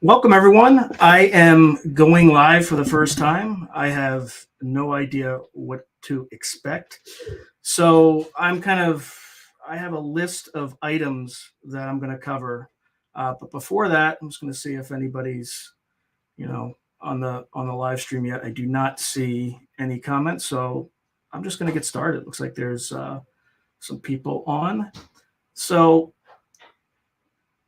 Welcome, everyone. I am going live for the first time. I have no idea what to expect. So I have a list of items that I'm going to cover. But before that, I'm just going to see if anybody's, on the live stream yet. I do not see any comments. So I'm just going to get started. Looks like there's some people on. So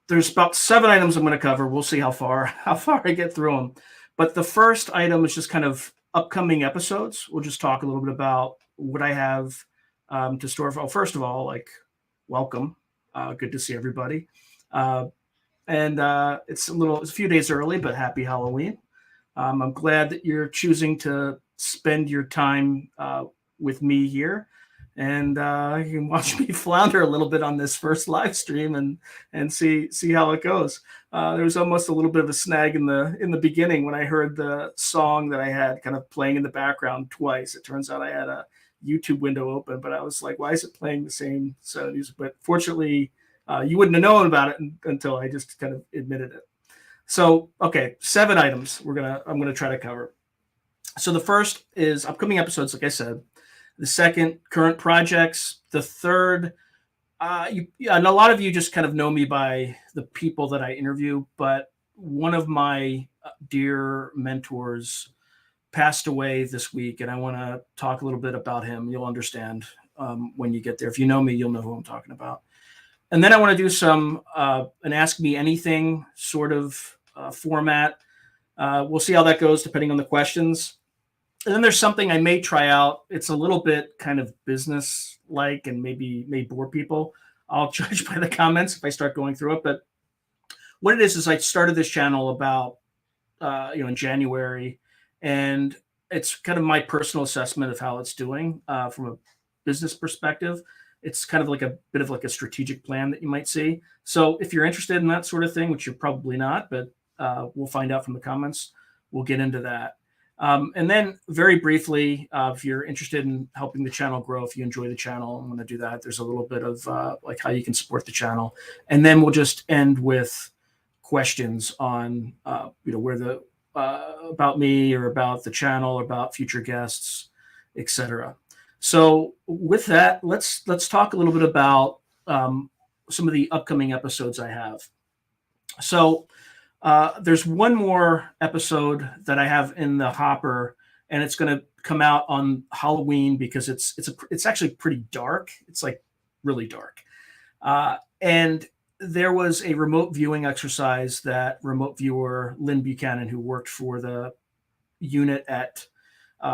there's about 7 items I'm going to cover. We'll see how far I get through them. But the first item is just kind of upcoming episodes. We'll just talk a little bit about what I have to store. First of all, welcome. Good to see everybody. It's a few days early, but happy Halloween. I'm glad that you're choosing to spend your time with me here. And you can watch me flounder a little bit on this first live stream and see how it goes. There was almost a little bit of a snag in the beginning when I heard the song that I had kind of playing in the background twice. It turns out I had a YouTube window open, but I was like, why is it playing the same set of music? But fortunately, you wouldn't have known about it until I just kind of admitted it. So, okay, 7 items I'm gonna try to cover. So the first is upcoming episodes, like I said. The second, current projects. The third, and a lot of you just kind of know me by the people that I interview, but one of my dear mentors passed away this week, and I want to talk a little bit about him. You'll understand when you get there. If you know me, you'll know who I'm talking about. And then I want to do some an Ask Me Anything sort of format. We'll see how that goes depending on the questions. And then there's something I may try out. It's a little bit kind of business-like and maybe may bore people. I'll judge by the comments if I start going through it. But what it is I started this channel about, in January, and it's kind of my personal assessment of how it's doing from a business perspective. It's kind of like a bit of like a strategic plan that you might see. So if you're interested in that sort of thing, which you're probably not, but we'll find out from the comments, we'll get into that. And then very briefly, if you're interested in helping the channel grow, if you enjoy the channel, I'm going to do that. There's a little bit of like how you can support the channel. And then we'll just end with questions on, where the about me or about the channel or about future guests, etc. So with that, let's talk a little bit about some of the upcoming episodes I have. So there's one more episode that I have in the hopper, and it's going to come out on Halloween because it's actually pretty dark. It's like really dark. And there was a remote viewing exercise that remote viewer Lynn Buchanan, who worked for the unit at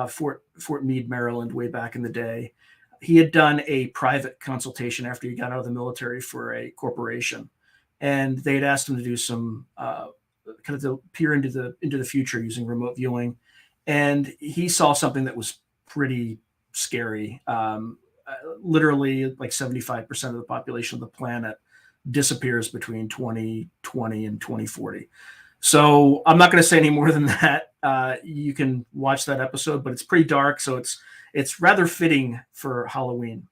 Fort Meade, Maryland, way back in the day, he had done a private consultation after he got out of the military for a corporation, and they had asked him to do some kind of to peer into the future using remote viewing, and he saw something that was pretty scary. Literally, like 75% of the population of the planet disappears between 2020 and 2040. So I'm not going to say any more than that. You can watch that episode, but it's pretty dark, so it's rather fitting for Halloween.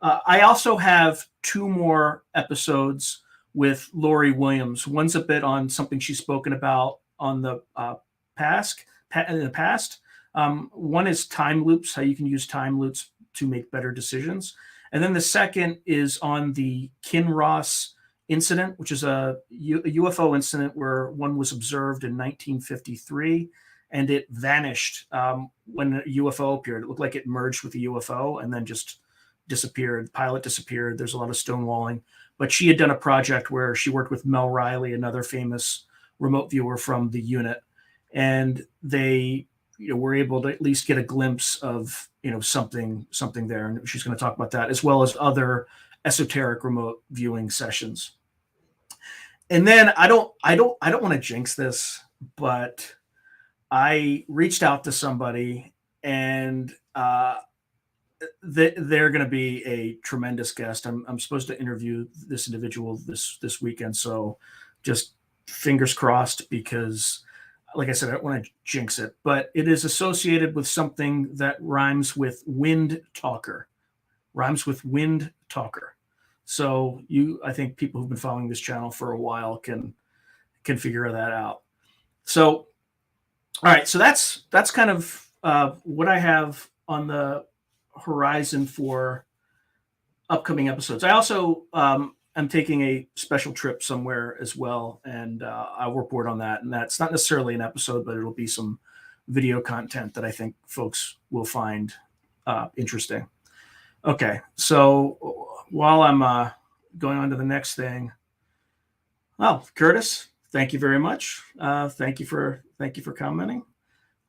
I also have 2 more episodes with Lori Williams. One's a bit on something she's spoken about on the in the past. One is time loops, how you can use time loops to make better decisions. And then the second is on the Kinross incident, which is a UFO incident where one was observed in 1953, and it vanished when a UFO appeared. It looked like it merged with the UFO and then just disappeared. The pilot disappeared. There's a lot of stonewalling. But she had done a project where she worked with Mel Riley, another famous remote viewer from the unit, and they were able to at least get a glimpse of something there. And she's going to talk about that, as well as other esoteric remote viewing sessions. And then I don't want to jinx this, but I reached out to somebody, and they're going to be a tremendous guest. I'm supposed to interview this individual this weekend, so just fingers crossed, because like I said, I don't want to jinx it, but it is associated with something that rhymes with wind talker. So I think people who've been following this channel for a while can figure that out. So, all right. So that's kind of what I have on the horizon for upcoming episodes. I also am taking a special trip somewhere as well, and I'll report on that. And that's not necessarily an episode, but it'll be some video content that I think folks will find interesting. Okay, so while I'm going on to the next thing, Curtis, thank you very much. Thank you for commenting.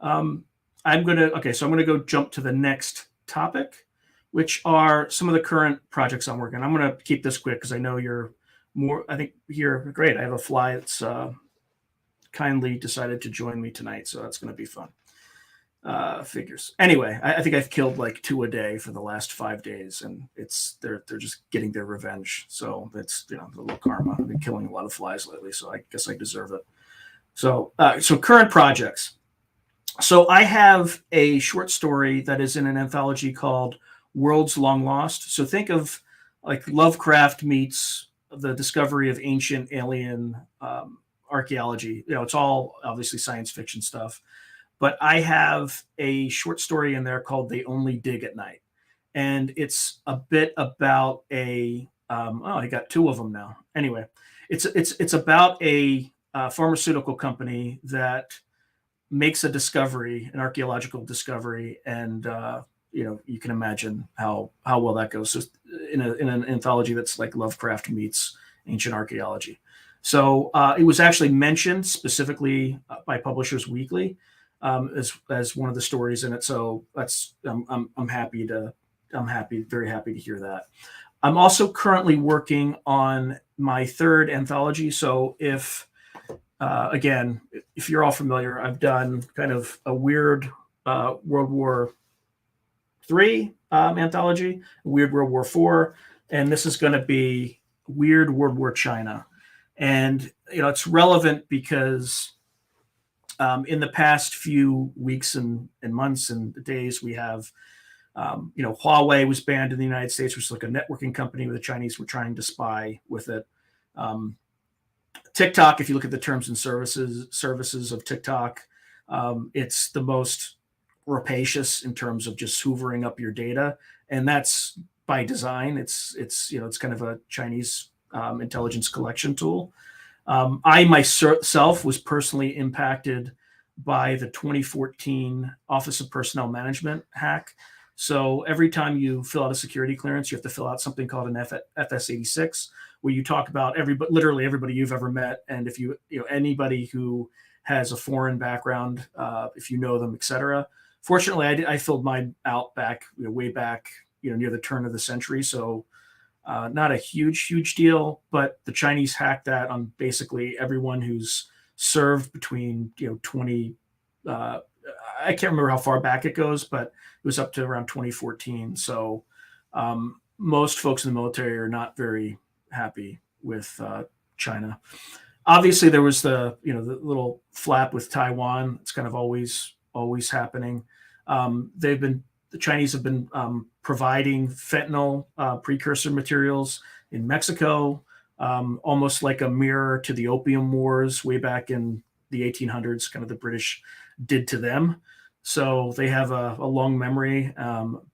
So I'm gonna go jump to the next topic, which are some of the current projects I'm working on. I'm gonna keep this quick because I know you're more. I think you're great. I have a fly that's kindly decided to join me tonight, so that's gonna be fun. Figures. Anyway, I think I've killed like 2 a day for the last 5 days, and they're just getting their revenge. So it's a little karma. I've been killing a lot of flies lately, so I guess I deserve it. So current projects. So I have a short story that is in an anthology called Worlds Long Lost. So think of like Lovecraft meets the discovery of ancient alien archaeology. It's all obviously science fiction stuff. But I have a short story in there called They Only Dig at Night. And it's a bit about I got 2 of them now. Anyway, it's about a pharmaceutical company that makes a discovery, an archaeological discovery, and you can imagine how well that goes. So in an anthology that's like Lovecraft meets ancient archaeology. So it was actually mentioned specifically by Publishers Weekly as one of the stories in it. So I'm happy, very happy to hear that. I'm also currently working on my 3rd anthology. So again, if you're all familiar, I've done kind of a weird World War III anthology, weird World War IV, and this is going to be weird World War China. And it's relevant because in the past few weeks and months and days, we have Huawei was banned in the United States, which is like a networking company where the Chinese were trying to spy with it. TikTok, if you look at the terms and services of TikTok, it's the most rapacious in terms of just hoovering up your data, and that's by design. It's kind of a Chinese intelligence collection tool. I myself was personally impacted by the 2014 Office of Personnel Management hack. So every time you fill out a security clearance, you have to fill out something called an FS86, where you talk about literally everybody you've ever met, and if anybody who has a foreign background, if you know them, etc. Fortunately, I filled mine out back way back near the turn of the century, so not a huge deal. But the Chinese hacked that on basically everyone who's served between 20. I can't remember how far back it goes, but it was up to around 2014. So most folks in the military are not very happy with China. Obviously, there was the little flap with Taiwan. It's kind of always happening. The Chinese have been providing fentanyl precursor materials in Mexico, almost like a mirror to the opium wars way back in the 1800s, kind of the British did to them. So they have a long memory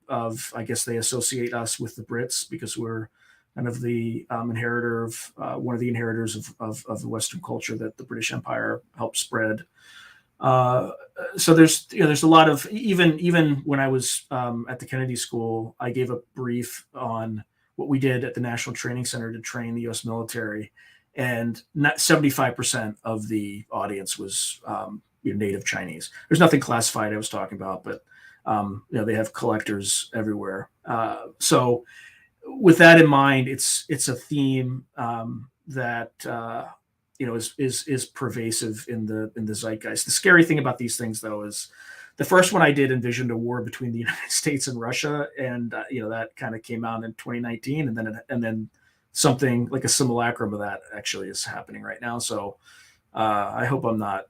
of, I guess they associate us with the Brits because we're kind of the inheritor of one of the inheritors of the Western culture that the British Empire helped spread. So there's a lot of, even when I was at the Kennedy School, I gave a brief on what we did at the National Training Center to train the U.S. military, and 75% of the audience was native Chinese. There's nothing classified I was talking about, but they have collectors everywhere. So with that in mind, it's a theme that is pervasive in the zeitgeist. The scary thing about these things, though, is the first one I did envisioned a war between the United States and Russia, and that kind of came out in 2019, and then something like a simulacrum of that actually is happening right now. So I hope I'm not.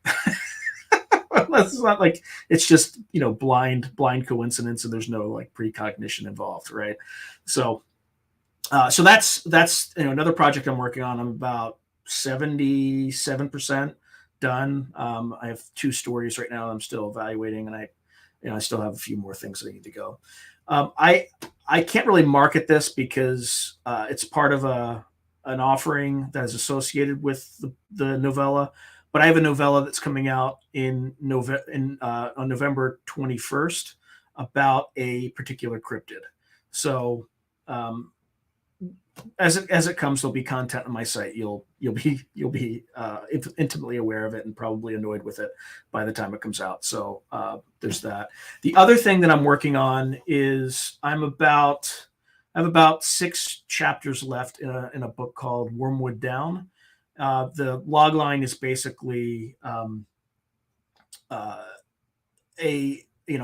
It's not like it's just blind coincidence, and there's no like precognition involved, right? So that's another project I'm working on. I'm about 77% done. I have 2 stories right now I'm still evaluating, and I still have a few more things that I need to go. I can't really market this because it's part of an offering that is associated with the novella. But I have a novella that's coming out on November 21st about a particular cryptid. So as it comes, there'll be content on my site. You'll be intimately aware of it and probably annoyed with it by the time it comes out. So there's that. The other thing that I'm working on is I have about 6 chapters left in a book called Wormwood Down. The log line is basically an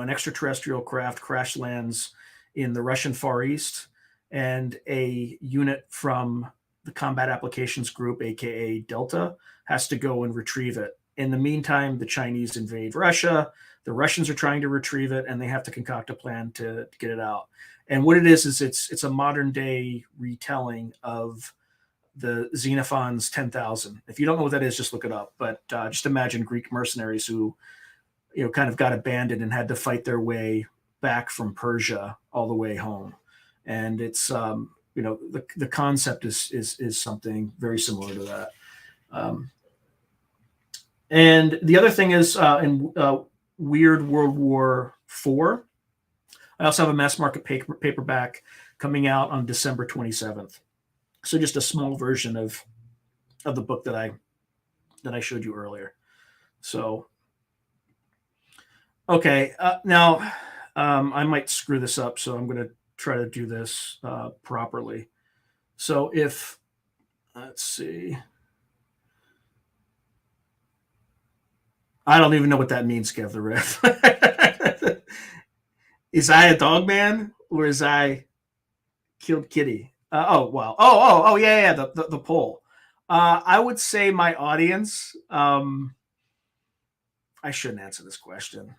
extraterrestrial craft crash lands in the Russian Far East, and a unit from the Combat Applications Group, aka Delta, has to go and retrieve it. In the meantime, the Chinese invade Russia. The Russians are trying to retrieve it, and they have to concoct a plan to get it out. And what it is it's a modern day retelling of the Xenophon's 10,000. If you don't know what that is, just look it up. But just imagine Greek mercenaries who, kind of got abandoned and had to fight their way back from Persia all the way home. And it's the concept is something very similar to that. And the other thing is in Weird World War IV. I also have a mass market paperback coming out on December 27th. So just a small version of the book that I showed you earlier. So okay, now I might screw this up, so I'm going to try to do this properly. So let's see. I don't even know what that means, Kev the Riff. Is I a dog man, or is I killed kitty? Wow. Yeah. The poll. I would say my audience. I shouldn't answer this question,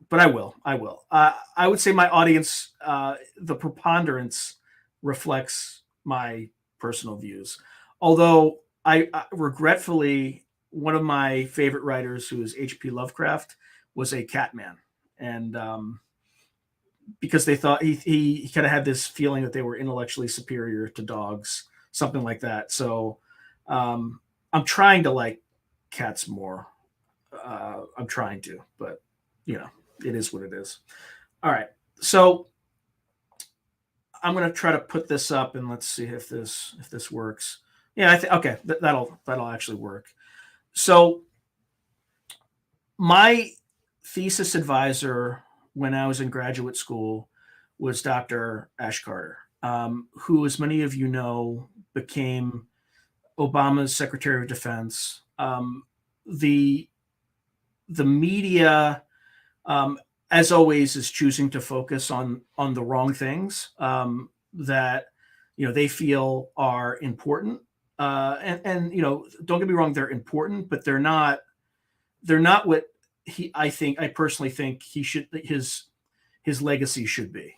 but I will. I would say my audience. The preponderance reflects my personal views. Although I regretfully, one of my favorite writers, who is H.P. Lovecraft, was a cat man, and because they thought he kind of had this feeling that they were intellectually superior to dogs, something like that. So I'm trying to like cats more. I'm trying to, but it is what it is. All right, so I'm gonna try to put this up, and let's see if this works. Yeah, okay, that'll actually work. So my thesis advisor when I was in graduate school was Dr. Ash Carter, who, as many of you know, became Obama's Secretary of Defense. The media, as always, is choosing to focus on the wrong things that they feel are important. And don't get me wrong, they're important, but they're not what I personally think his legacy should be.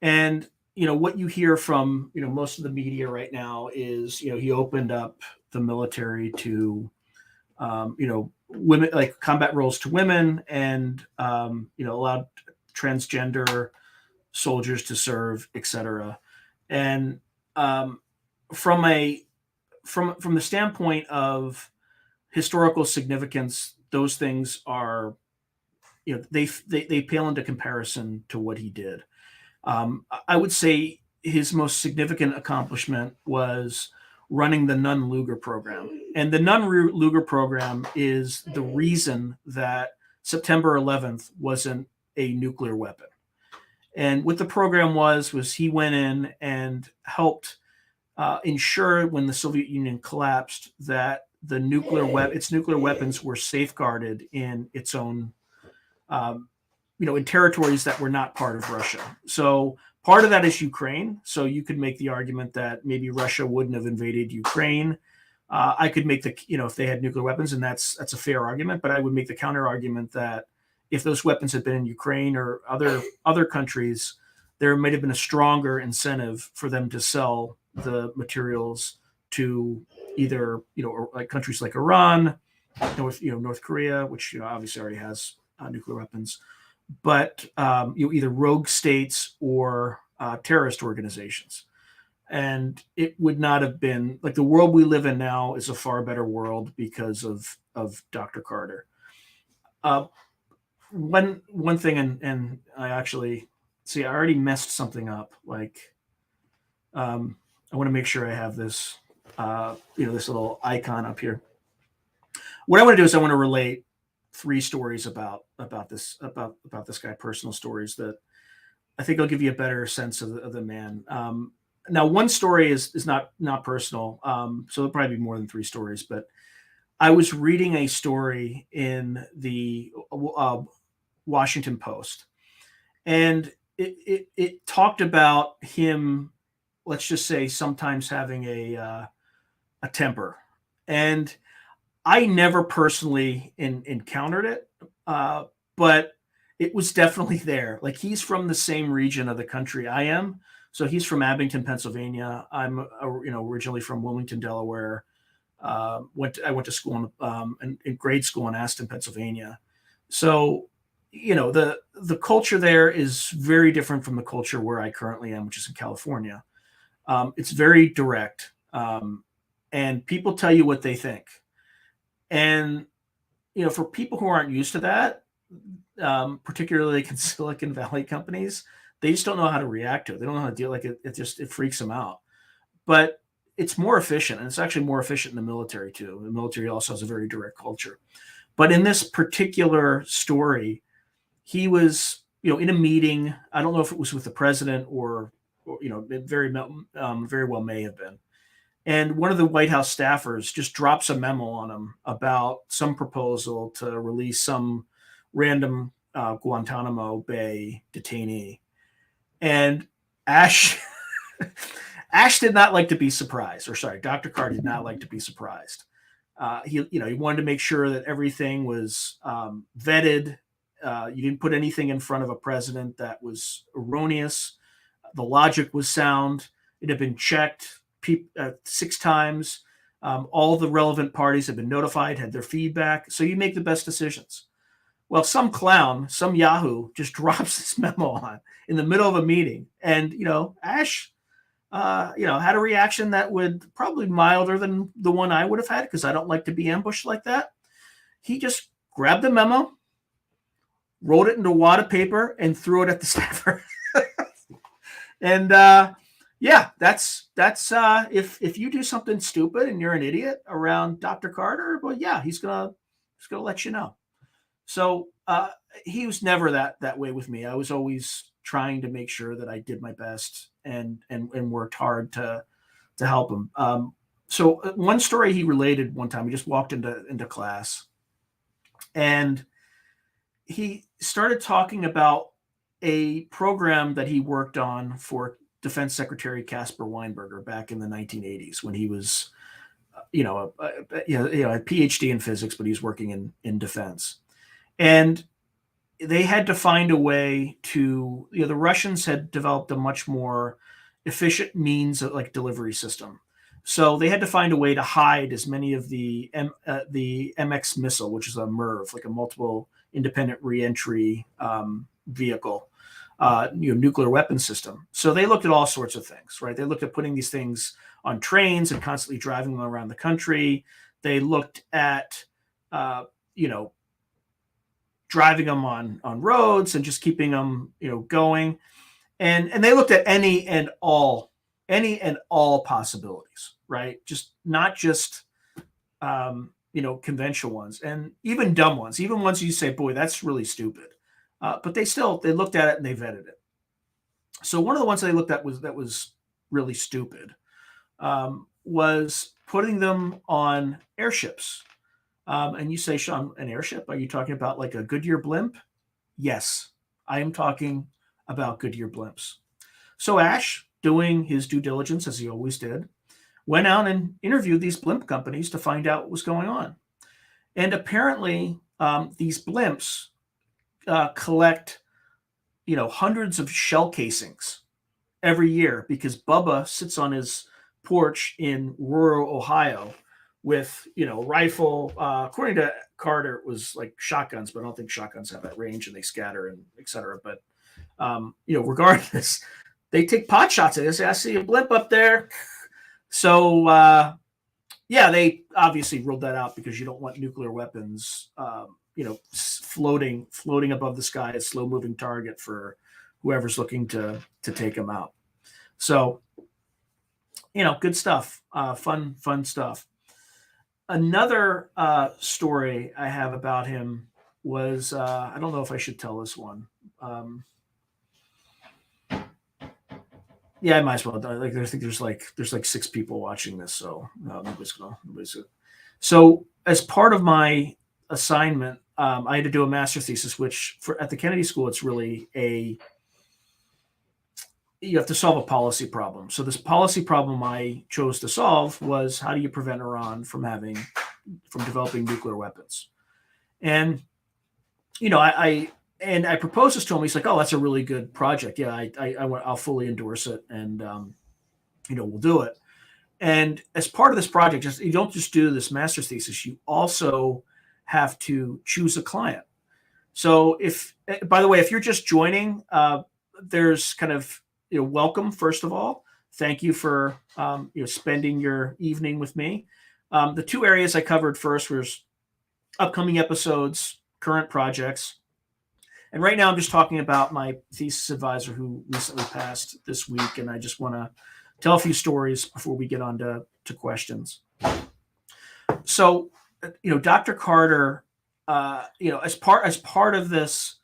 And what you hear from most of the media right now is he opened up the military to women, like combat roles to women, and allowed transgender soldiers to serve, etc. And from the standpoint of historical significance, those things are, they pale into comparison to what he did. I would say his most significant accomplishment was running the Nunn-Lugar program. And the Nunn-Lugar program is the reason that September 11th wasn't a nuclear weapon. And what the program was he went in and helped ensure, when the Soviet Union collapsed, that its nuclear weapons were safeguarded in its own, in territories that were not part of Russia. So part of that is Ukraine. So you could make the argument that maybe Russia wouldn't have invaded Ukraine. I could make if they had nuclear weapons, and that's a fair argument. But I would make the counter argument that if those weapons had been in Ukraine or other countries, there might have been a stronger incentive for them to sell the materials to either, like countries like Iran North Korea, which obviously already has nuclear weapons, but either rogue states or terrorist organizations. And it would not have been like the world we live in now is a far better world because of Dr. Carter. One thing, and I actually see I already messed something up. Like, I want to make sure I have this, this little icon up here. What I want to do is I want to relate 3 stories about this guy, personal stories that I think will give you a better sense of the man. Now, one story is not personal, so there'll probably be more than 3 stories. But I was reading a story in the Washington Post, and it talked about him. Let's just say sometimes having a temper, and I never personally encountered it, but it was definitely there. Like, he's from the same region of the country I am. So he's from Abington, Pennsylvania. I'm, originally from Wilmington, Delaware. I went to school in grade school in Aston, Pennsylvania. So, the culture there is very different from the culture where I currently am, which is in California. It's very direct, and people tell you what they think. And for people who aren't used to that, particularly in Silicon Valley companies, they just don't know how to react to it. They don't know how to deal. Like, it freaks them out. But it's more efficient, and it's actually more efficient in the military too. The military also has a very direct culture. But in this particular story, he was, in a meeting. I don't know if it was with the president or it very well may have been. And one of the White House staffers just drops a memo on him about some proposal to release some random Guantanamo Bay detainee. And Ash did not like to be surprised, or sorry, Dr. Carr did not like to be surprised. He wanted to make sure that everything was vetted. You didn't put anything in front of a president that was erroneous. The logic was sound. It had been checked 6 times. All the relevant parties have been notified, had their feedback. So you make the best decisions. Well, some clown, some Yahoo just drops this memo on in the middle of a meeting. And, Ash, had a reaction that would probably milder than the one I would have had, because I don't like to be ambushed like that. He just grabbed the memo, rolled it into a wad of paper, and threw it at the staffer. And, that's if you do something stupid and you're an idiot around Dr. Carter, well, yeah, he's gonna let you know. So he was never that way with me. I was always trying to make sure that I did my best and worked hard to help him. So one story he related one time, he just walked into class, and he started talking about a program that he worked on for Defense Secretary Caspar Weinberger back in the 1980s, when he was, a PhD in physics, but he's working in defense. And they had to find a way to, the Russians had developed a much more efficient means of delivery system. So they had to find a way to hide as many of the MX missile, which is a MIRV, like a multiple independent reentry vehicle, nuclear weapon system. So they looked at all sorts of things, right? They looked at putting these things on trains and constantly driving them around the country. They looked at, driving them on roads and just keeping them, going. And they looked at any and all possibilities, right? Just not just, conventional ones, and even dumb ones, even ones you say, boy, that's really stupid. But they looked at it and they vetted it. So one of the ones they looked at was really stupid, was putting them on airships. And you say, Sean, an airship? Are you talking about like a Goodyear blimp? Yes, I am talking about Goodyear blimps. So Ash, doing his due diligence, as he always did, went out and interviewed these blimp companies to find out what was going on. And apparently, these blimps collect, hundreds of shell casings every year, because Bubba sits on his porch in rural Ohio with, rifle. According to Carter, it was like shotguns, but I don't think shotguns have that range and they scatter and etc. But regardless, they take pot shots at us. I see a blimp up there. So they obviously ruled that out because you don't want nuclear weapons, floating above the sky, a slow moving target for whoever's looking to take them out. So, good stuff, fun stuff. Another story I have about him was, I don't know if I should tell this one. I might as well. Like, I think there's like 6 people watching this, so nobody's gonna. So, as part of my assignment, I had to do a master thesis, which at the Kennedy School, it's really you have to solve a policy problem. So this policy problem I chose to solve was, how do you prevent Iran from developing nuclear weapons? And I proposed this to him. He's like, "Oh, that's a really good project. Yeah, I'll fully endorse it, and we'll do it." And as part of this project, you don't just do this master's thesis. You also have to choose a client. So by the way, if you're just joining, there's kind of, welcome, first of all. Thank you for spending your evening with me. The 2 areas I covered first was upcoming episodes, current projects. And right now I'm just talking about my thesis advisor who recently passed this week, and I just want to tell a few stories before we get on to questions. So, Dr. Carter, as part of this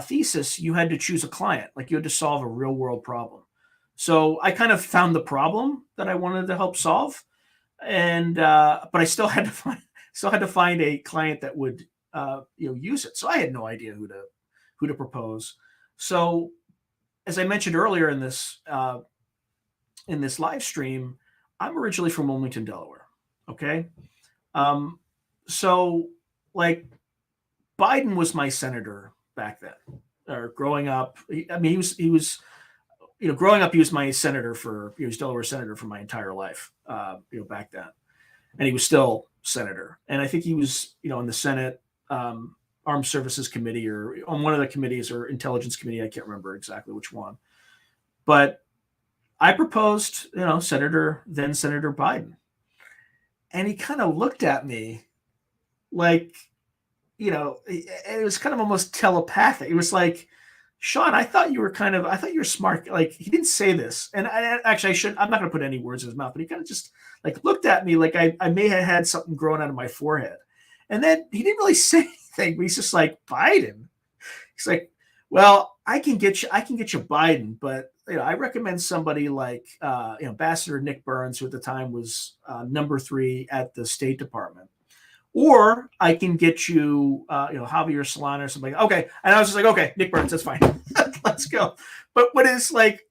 thesis, you had to choose a client. Like, you had to solve a real world problem. So I kind of found the problem that I wanted to help solve, and but I still had to find a client that would use it. So I had no idea who to propose. So, as I mentioned earlier in this live stream, I'm originally from Wilmington, Delaware. Okay, so like Biden was my senator back then, or growing up. I mean, he was growing up, he was my senator he was Delaware senator for my entire life, back then. And he was still senator. And I think he was, in the Senate, Armed Services Committee, or on one of the committees, or Intelligence Committee. I can't remember exactly which one. But I proposed, then Senator Biden. And he kind of looked at me like, it was kind of almost telepathic. It was like, "Sean, I thought you were smart." Like, he didn't say this. And I'm not going to put any words in his mouth, but he kind of just like looked at me like I may have had something growing out of my forehead. And then he didn't really say anything, but he's just like, "Biden." He's like, "Well, I can get you Biden, but I recommend somebody like Ambassador Nick Burns, who at the time was number 3 at the State Department. Or I can get you, Javier Solana or something." Okay. And I was just like, "Okay, Nick Burns, that's fine. Let's go." But what is like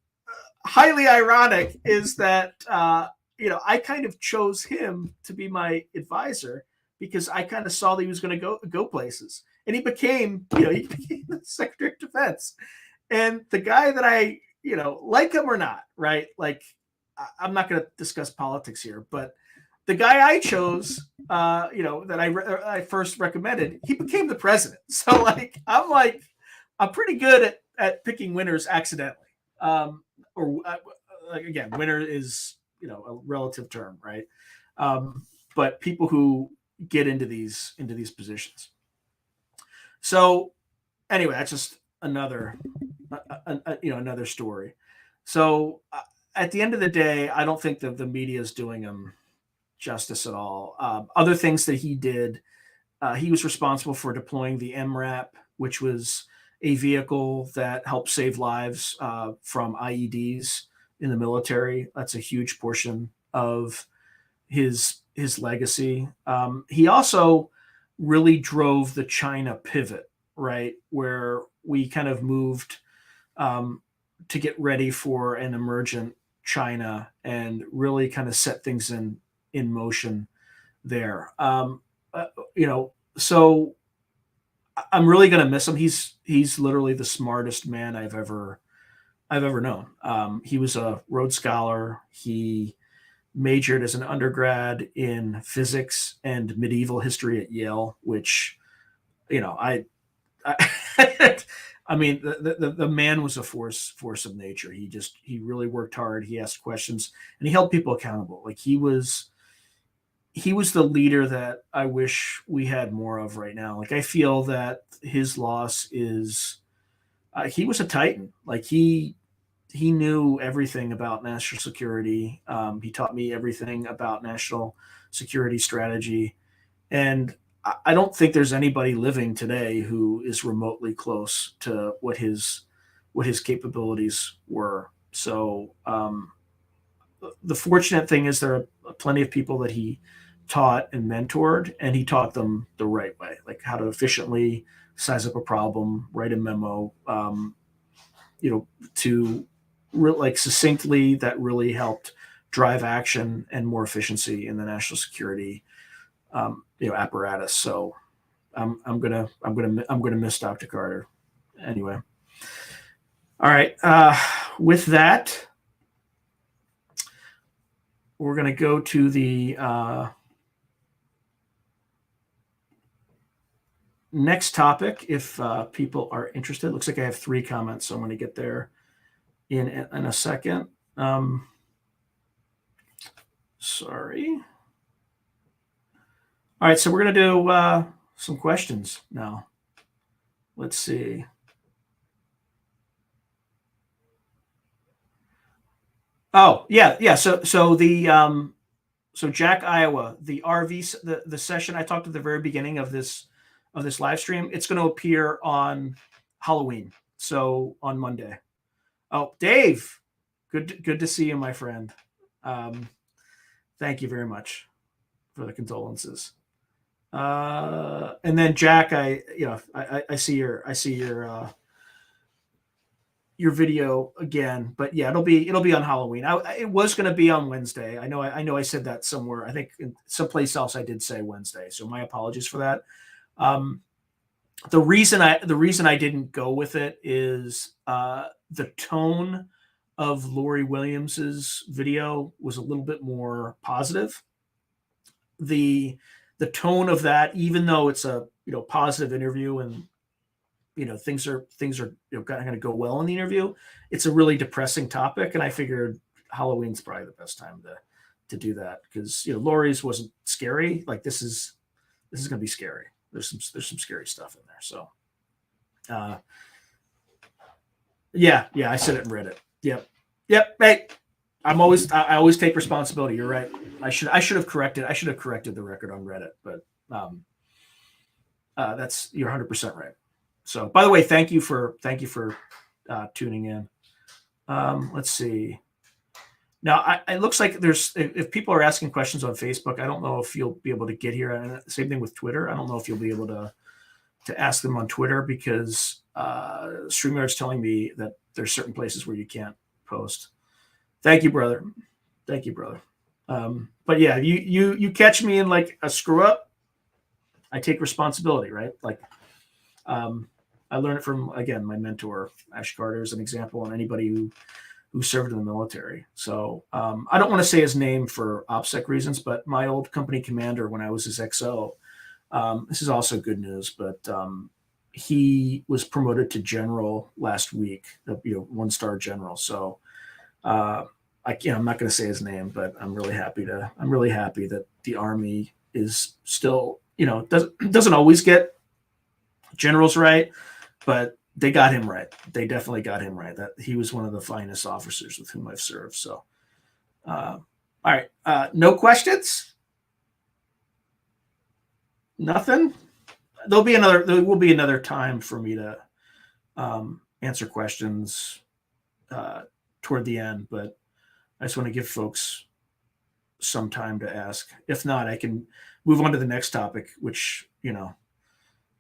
highly ironic is that, I kind of chose him to be my advisor because I kind of saw that he was going to go places. And he became the Secretary of Defense. And the guy that I, like him or not, right? Like, I'm not going to discuss politics here, but the guy I chose, that I first recommended, he became the president. So I'm pretty good at picking winners accidentally. Again, winner is, a relative term, right? But people who get into these positions. So anyway, that's just another story. So at the end of the day, I don't think that the media is doing him justice at all. Other things that he did, he was responsible for deploying the MRAP, which was a vehicle that helped save lives from IEDs in the military. That's a huge portion of his legacy. He also really drove the China pivot, right, where we kind of moved to get ready for an emergent China and really kind of set things in motion there. So I'm really going to miss him. He's literally the smartest man I've ever known. He was a Rhodes Scholar. He majored as an undergrad in physics and medieval history at Yale, which, I I mean, the man was a force of nature. He really worked hard. He asked questions and he held people accountable. Like he was the leader that I wish we had more of right now. Like I feel that his loss is he was a titan. Like he knew everything about national security. He taught me everything about national security strategy, and I don't think there's anybody living today who is remotely close to what his capabilities were. So the fortunate thing is there are plenty of people that he taught and mentored, and he taught them the right way, like how to efficiently size up a problem, write a memo, to like succinctly that really helped drive action and more efficiency in the national security apparatus. So I'm gonna miss Dr. Carter. Anyway, all right. With that, we're gonna go to the next topic. If people are interested, looks like I have 3 comments, so I'm gonna get there in a second. Sorry. All right, so we're gonna do some questions now. Let's see. Oh yeah. So Jack, Iowa, the RV, the session I talked at the very beginning of this live stream, it's going to appear on Halloween, so on Monday. Oh, Dave, good to see you, my friend. Thank you very much for the condolences. And then Jack, I see your video again, but yeah, it'll be on Halloween. It was going to be on Wednesday. I know I said that somewhere. I think in someplace else I did say Wednesday. So my apologies for that. The reason I didn't go with it is the tone of Lori Williams's video was a little bit more positive. The tone of that, even though it's a positive interview and things are going to go well in the interview, it's a really depressing topic, and I figured Halloween's probably the best time to do that, because Lori's wasn't scary. Like this is going to be scary. There's some scary stuff in there. So yeah, I said it and read it. Yep. Hey, I always take responsibility. You're right. I should have corrected the record on Reddit, but that's, you're 100% right. So, by the way, thank you for tuning in. Let's see. Now, it looks like if people are asking questions on Facebook, I don't know if you'll be able to get here. And same thing with Twitter. I don't know if you'll be able to ask them on Twitter, because StreamYard's telling me that there's certain places where you can't post. Thank you, brother. But yeah, you catch me in like a screw up, I take responsibility, right? Like, I learned it from, again, my mentor, Ash Carter, is an example, and anybody who served in the military. So I don't want to say his name for OPSEC reasons, but my old company commander, when I was his XO, this is also good news, but he was promoted to general last week, 1-star general. So I'm not going to say his name, but I'm really happy that the Army is still, doesn't always get generals right, but they got him right. They definitely got him right. That he was one of the finest officers with whom I've served. So, all right, no questions. Nothing. There will be another time for me to answer questions toward the end, but I just want to give folks some time to ask. If not, I can move on to the next topic, which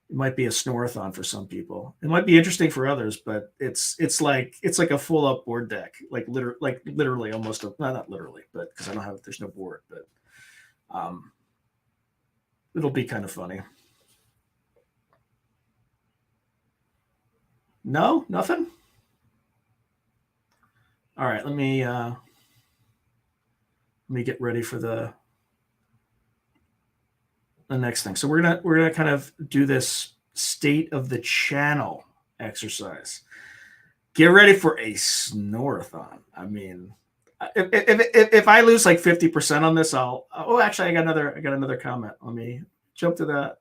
it might be a snoreathon for some people. It might be interesting for others, but it's like a full up board deck, like literally almost not literally, but because there's no board, but it'll be kind of funny. No, nothing. All right, let me Let me get ready for the next thing. So we're gonna kind of do this state of the channel exercise. Get ready for a snoreathon. I mean, if I lose like 50% on this, I'll. Oh, actually, I got another comment. Let me jump to that.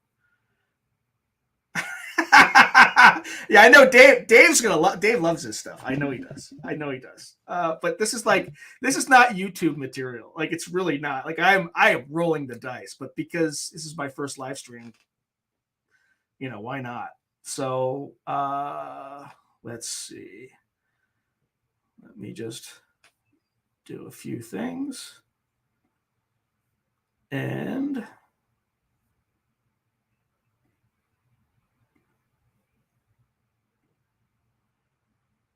Yeah, I know Dave's gonna Dave loves this stuff. I know he does. But this is not YouTube material. Like, it's really not. Like, I am rolling the dice, but because this is my first live stream, why not? So let's see. Let me just do a few things. And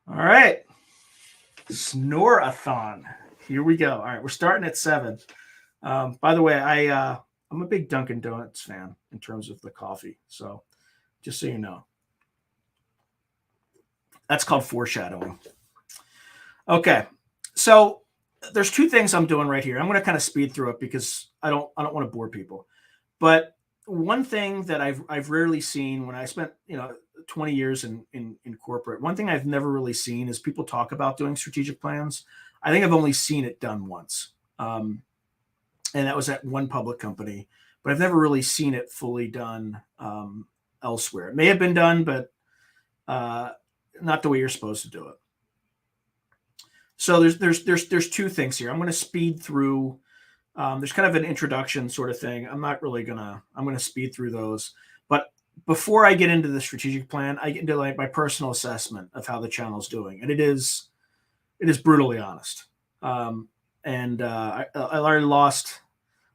all right. Snoreathon. Here we go. All right, we're starting at 7. By the way, I'm a big Dunkin' Donuts fan in terms of the coffee. So just so you know. That's called foreshadowing. Okay. So there's 2 things I'm doing right here. I'm going to kind of speed through it because I don't want to bore people. But one thing that I've rarely seen when I spent 20 years in corporate, one thing I've never really seen is people talk about doing strategic plans. I think I've only seen it done once, and that was at one public company. But I've never really seen it fully done elsewhere. It may have been done, but not the way you're supposed to do it. So there's 2 things here. I'm going to speed through. There's kind of an introduction sort of thing. I'm going to speed through those. But before I get into the strategic plan, I get into my personal assessment of how the channel's doing. And it is brutally honest. And I already lost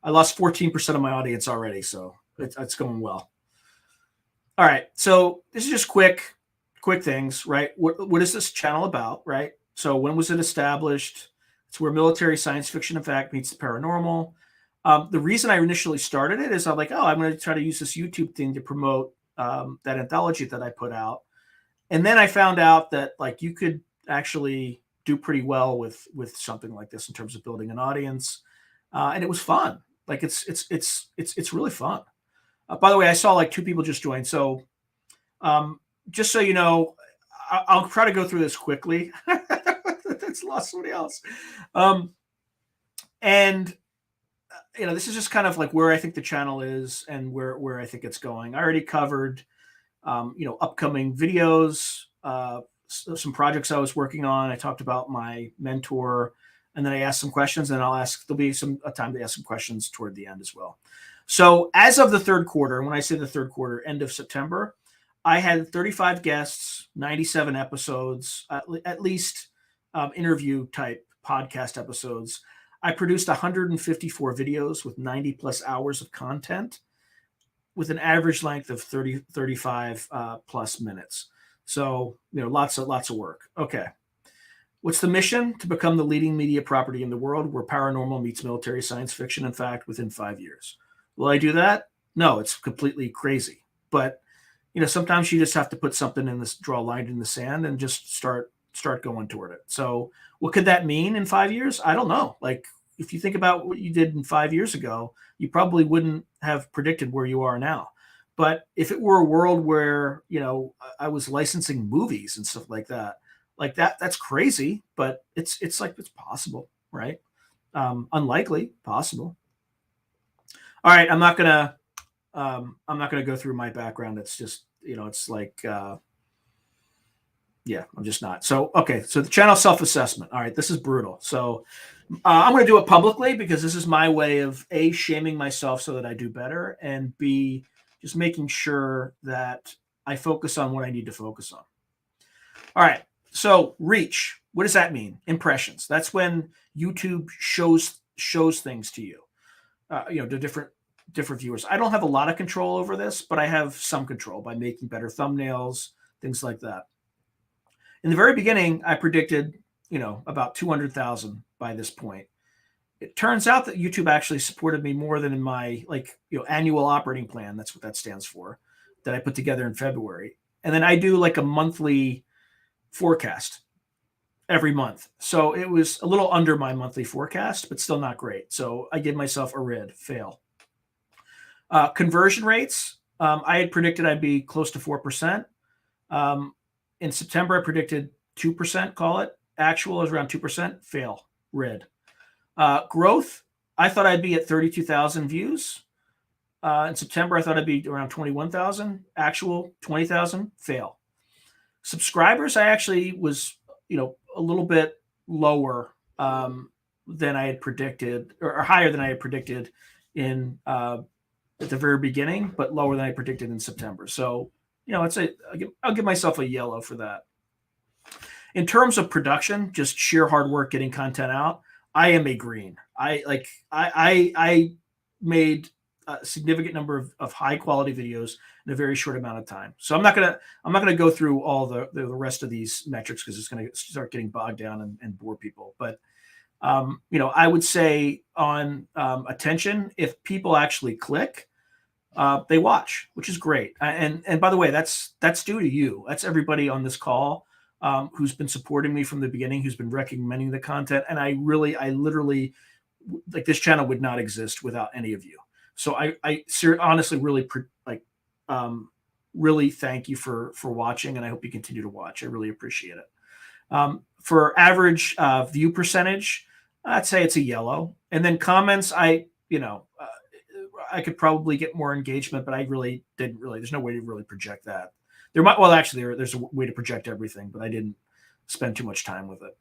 14% of my audience already. So it's going well. All right. So this is just quick things, right? What is this channel about, right? So when was it established? It's where military science fiction, in fact, meets the paranormal. The reason I initially started it is I'm like, I'm going to try to use this YouTube thing to promote that anthology that I put out. And then I found out that like you could actually do pretty well with something like this in terms of building an audience, and it was fun. Like it's really fun. By the way, I saw like 2 people just join. So just so you know, I'll try to go through this quickly. That's lost somebody else. And this is just kind of like where I think the channel is and where I think it's going. I already covered, upcoming videos, some projects I was working on. I talked about my mentor, and then I asked some questions, and there'll be a time to ask some questions toward the end as well. So as of the 3rd quarter, when I say the 3rd quarter, end of September, I had 35 guests, 97 episodes, at least interview type podcast episodes. I produced 154 videos with 90 plus hours of content with an average length of 35 plus minutes. So, lots of work. Okay. What's the mission? To become the leading media property in the world where paranormal meets military science fiction, in fact, within 5 years. Will I do that? No, it's completely crazy. But, sometimes you just have to put something in this, draw a line in the sand and just start going toward it. So what could that mean in 5 years? I don't know. Like, if you think about what you did in 5 years ago, you probably wouldn't have predicted where you are now. But if it were a world where, I was licensing movies and stuff like that's crazy, but it's possible, right? Unlikely, possible. All right. I'm not gonna go through my background. It's just, it's like, I'm just not. So, okay. So the channel self-assessment. All right. This is brutal. So I'm going to do it publicly because this is my way of A, shaming myself so that I do better, and B, just making sure that I focus on what I need to focus on. All right. So reach, what does that mean? Impressions. That's when YouTube shows things to you, to different viewers. I don't have a lot of control over this, but I have some control by making better thumbnails, things like that. In the very beginning, I predicted, about 200,000 by this point. It turns out that YouTube actually supported me more than in my annual operating plan. That's what that stands for, that I put together in February. And then I do like a monthly forecast. every month. So it was a little under my monthly forecast, but still not great. So I give myself a red fail. Conversion rates, I had predicted I'd be close to 4%. In September, I predicted 2%, call it. Actual is around 2%, fail, red. Growth, I thought I'd be at 32,000 views. In September, I thought I'd be around 21,000. Actual, 20,000, fail. Subscribers, I actually was, a little bit lower than I had predicted, or higher than I had predicted in at the very beginning, but lower than I predicted in September. So, I'll give myself a yellow for that. In terms of production, just sheer hard work getting content out, I am a green. I made a significant number of high quality videos in a very short amount of time. So I'm not gonna go through all the rest of these metrics because it's gonna start getting bogged down and bore people. But I would say on attention, if people actually click, they watch, which is great. And by the way, that's due to you. That's everybody on this call who's been supporting me from the beginning, who's been recommending the content. And I literally, like, this channel would not exist without any of you. So honestly really thank you for watching, and I hope you continue to watch. I really appreciate it. For average view percentage, I'd say it's a yellow. And then comments, I could probably get more engagement, but I really didn't really. There's no way to really project that. There's a way to project everything, but I didn't spend too much time with it.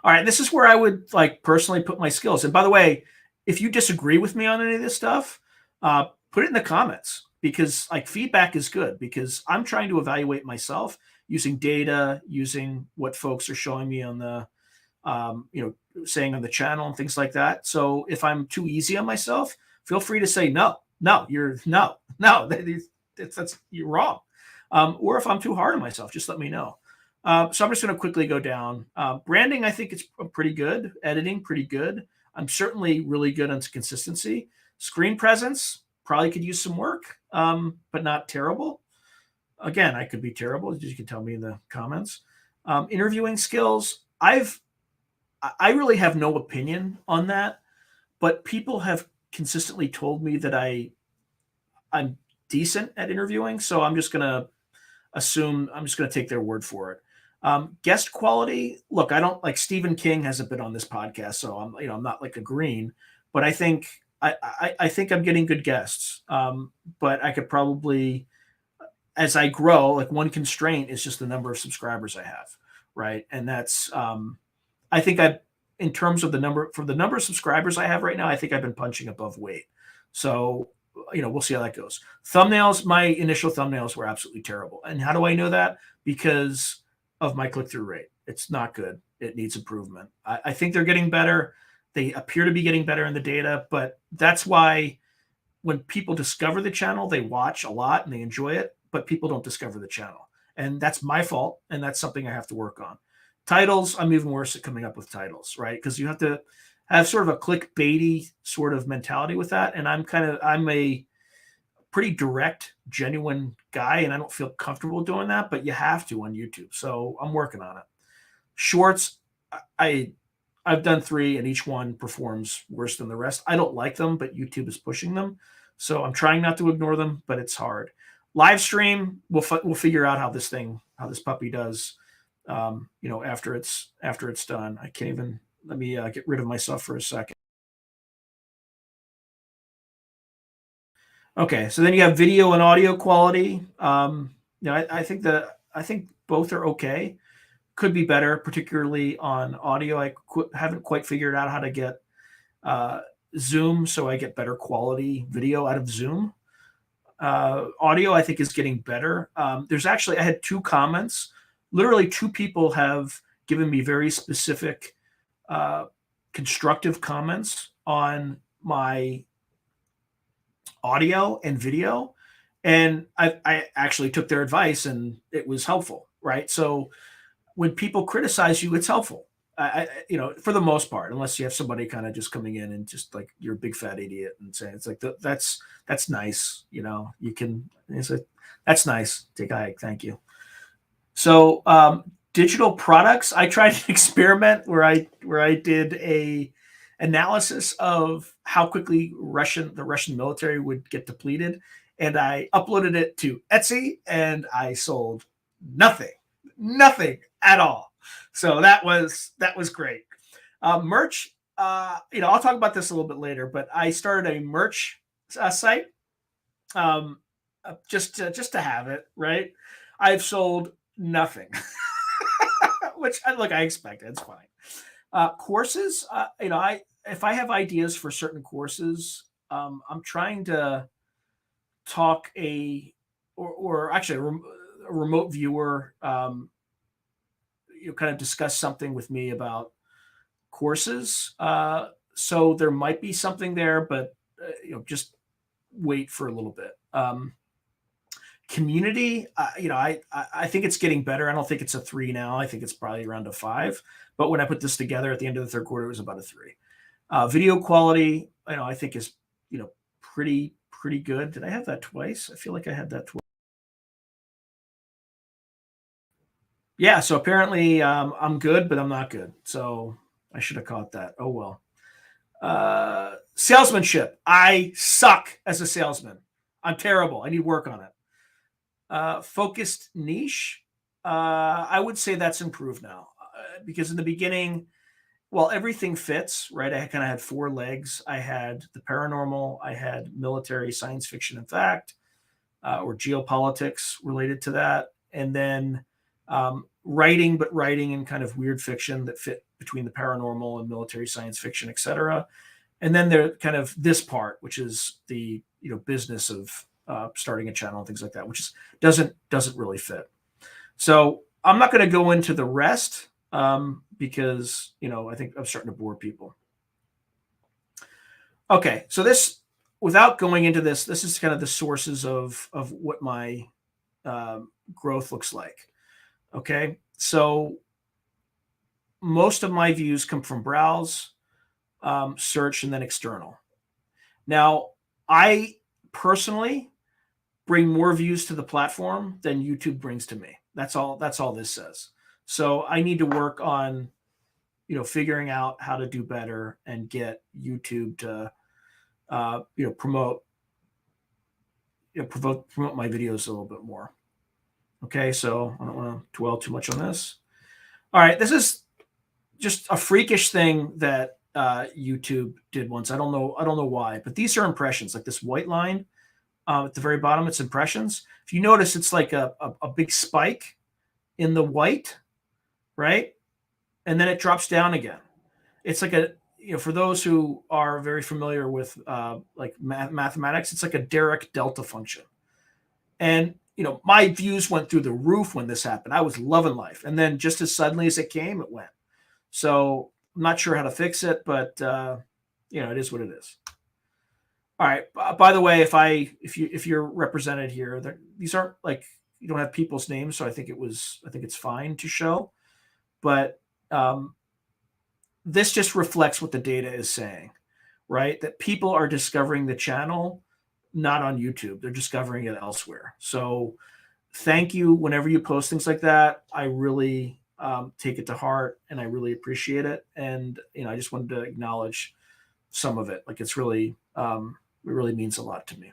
All right, this is where I would personally put my skills. And by the way, if you disagree with me on any of this stuff, put it in the comments, because feedback is good, because I'm trying to evaluate myself using data, using what folks are showing me on the, saying on the channel and things like that. So if I'm too easy on myself, feel free to say, no, you're wrong. Or if I'm too hard on myself, just let me know. So I'm just going to quickly go down. Branding, I think it's pretty good. Editing, pretty good. I'm certainly really good on consistency. Screen presence, probably could use some work, but not terrible. Again, I could be terrible, as you can tell me in the comments. Interviewing skills, I really have no opinion on that, but people have consistently told me that I'm decent at interviewing, so I'm just going to take their word for it. Guest quality, look, I don't, Stephen King hasn't been on this podcast, so I'm not like a green, but I think I think I'm getting good guests. But I could probably, as I grow, one constraint is just the number of subscribers I have, right? And that's I think in terms of the number of subscribers I have right now, I think I've been punching above weight. So we'll see how that goes. Thumbnails, my initial thumbnails were absolutely terrible. And how do I know that? Because of my click-through rate. It's not good. It needs improvement. I think they're getting better. They appear to be getting better in the data, but that's why when people discover the channel, they watch a lot and they enjoy it, but people don't discover the channel. And that's my fault, and that's something I have to work on. Titles, I'm even worse at coming up with titles, right? Because you have to have sort of a clickbaity sort of mentality with that. And I'm a pretty direct, genuine guy, and I don't feel comfortable doing that, but you have to on YouTube. So I'm working on it. Shorts, I've done 3, and each one performs worse than the rest. I don't like them, but YouTube is pushing them. So I'm trying not to ignore them, but it's hard. Live stream, we'll figure out how this puppy does, after it's done. I can't even, let me get rid of myself for a second. Okay, so then you have video and audio quality. I think both are okay. Could be better, particularly on audio. I haven't quite figured out how to get Zoom so I get better quality video out of Zoom. Audio, I think, is getting better. I had 2 comments. Literally 2 people have given me very specific constructive comments on my audio and video, and I actually took their advice, and it was helpful, right? So when people criticize you, it's helpful. For the most part, unless you have somebody kind of just coming in and just you're a big fat idiot and saying it's that's nice, you can, it's that's nice, take a hike, thank you. So Digital products. I tried an experiment where I did a analysis of how quickly the Russian military would get depleted, and I uploaded it to Etsy, and I sold nothing, nothing at all. So that was great. Merch. I'll talk about this a little bit later, but I started a merch site, just to have it. Right. I've sold nothing. Which look, I expect it's fine. Courses, I if I have ideas for certain courses, I'm trying to talk or actually a remote viewer, kind of discuss something with me about courses. So there might be something there, but just wait for a little bit. Community, I think it's getting better. I don't think it's a 3 now. I think it's probably around a 5. But when I put this together at the end of the third quarter, it was about a 3. Video quality, I think is pretty good. Did I have that twice? I feel like I had that twice. Yeah. So apparently, I'm good, but I'm not good. So I should have caught that. Oh well. Salesmanship. I suck as a salesman. I'm terrible. I need work on it. Focused niche. I would say that's improved now, because in the beginning, well, everything fits, right? I kind of had 4 legs. I had the paranormal, I had military, science fiction, and fact, or geopolitics related to that, and then writing, but writing in kind of weird fiction that fit between the paranormal and military, science fiction, etc. And then there kind of this part, which is the business of starting a channel and things like that, which doesn't really fit. So I'm not going to go into the rest, because I think I'm starting to bore people. Okay, so without going into this is kind of the sources of what my growth looks like. Okay, so most of my views come from browse, search, and then external. Now, I personally bring more views to the platform than YouTube brings to me. That's all this says. So I need to work on, figuring out how to do better and get YouTube to, promote my videos a little bit more. Okay, so I don't want to dwell too much on this. All right, this is just a freakish thing that YouTube did once. I don't know why, but these are impressions. Like this white line at the very bottom, it's impressions. If you notice, it's like a big spike in the white, right? And then it drops down again. It's like for those who are very familiar with like mathematics, it's like a Dirac delta function. And my views went through the roof when this happened. I was loving life, and then just as suddenly as it came, it went. So I'm not sure how to fix it, but it is what it is. All right. By the way, if you're represented here, these aren't like, you don't have people's names, so I think it's fine to show, but this just reflects what the data is saying, right? That people are discovering the channel not on YouTube; they're discovering it elsewhere. So, thank you whenever you post things like that. I really take it to heart, and I really appreciate it. And I just wanted to acknowledge some of it. Like, it's really it really means a lot to me.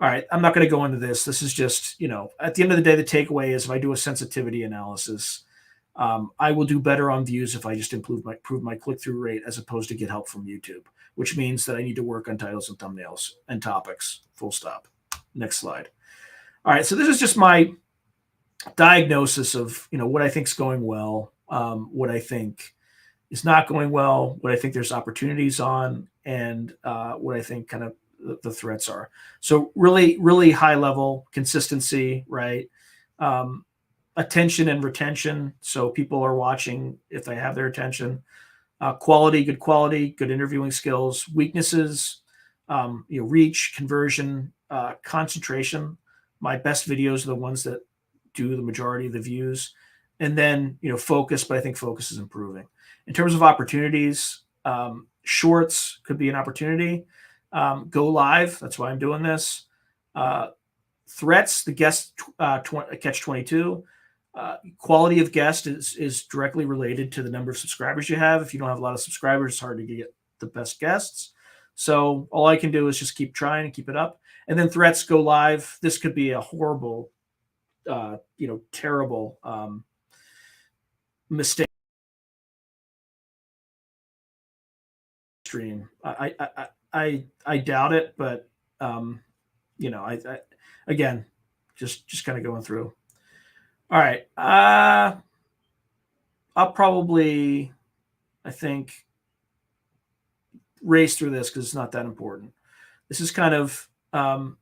All right, I'm not going to go into this. This is just, at the end of the day, the takeaway is if I do a sensitivity analysis, I will do better on views if I just improve my click-through rate as opposed to get help from YouTube, which means that I need to work on titles and thumbnails and topics, full stop. Next slide. All right, so this is just my diagnosis of, what I think is going well, what I think is not going well, what I think there's opportunities on, and what I think kind of the threats are. So really, really high level consistency, right? Attention and retention. So people are watching if they have their attention. Quality, good interviewing skills. Weaknesses, reach, conversion, concentration. My best videos are the ones that do the majority of the views. And then, focus, but I think focus is improving. In terms of opportunities, shorts could be an opportunity. Go live, that's why I'm doing this. Threats, the guest catch 22. quality of guest is directly related to the number of subscribers you have. If you don't have a lot of subscribers, it's hard to get the best guests. So all I can do is just keep trying and keep it up. And then threats go live. This could be a horrible, terrible mistake. Stream. I doubt it, but I again, just kind of going through. All right. I'll probably, I think, race through this because it's not that important. This is kind of, how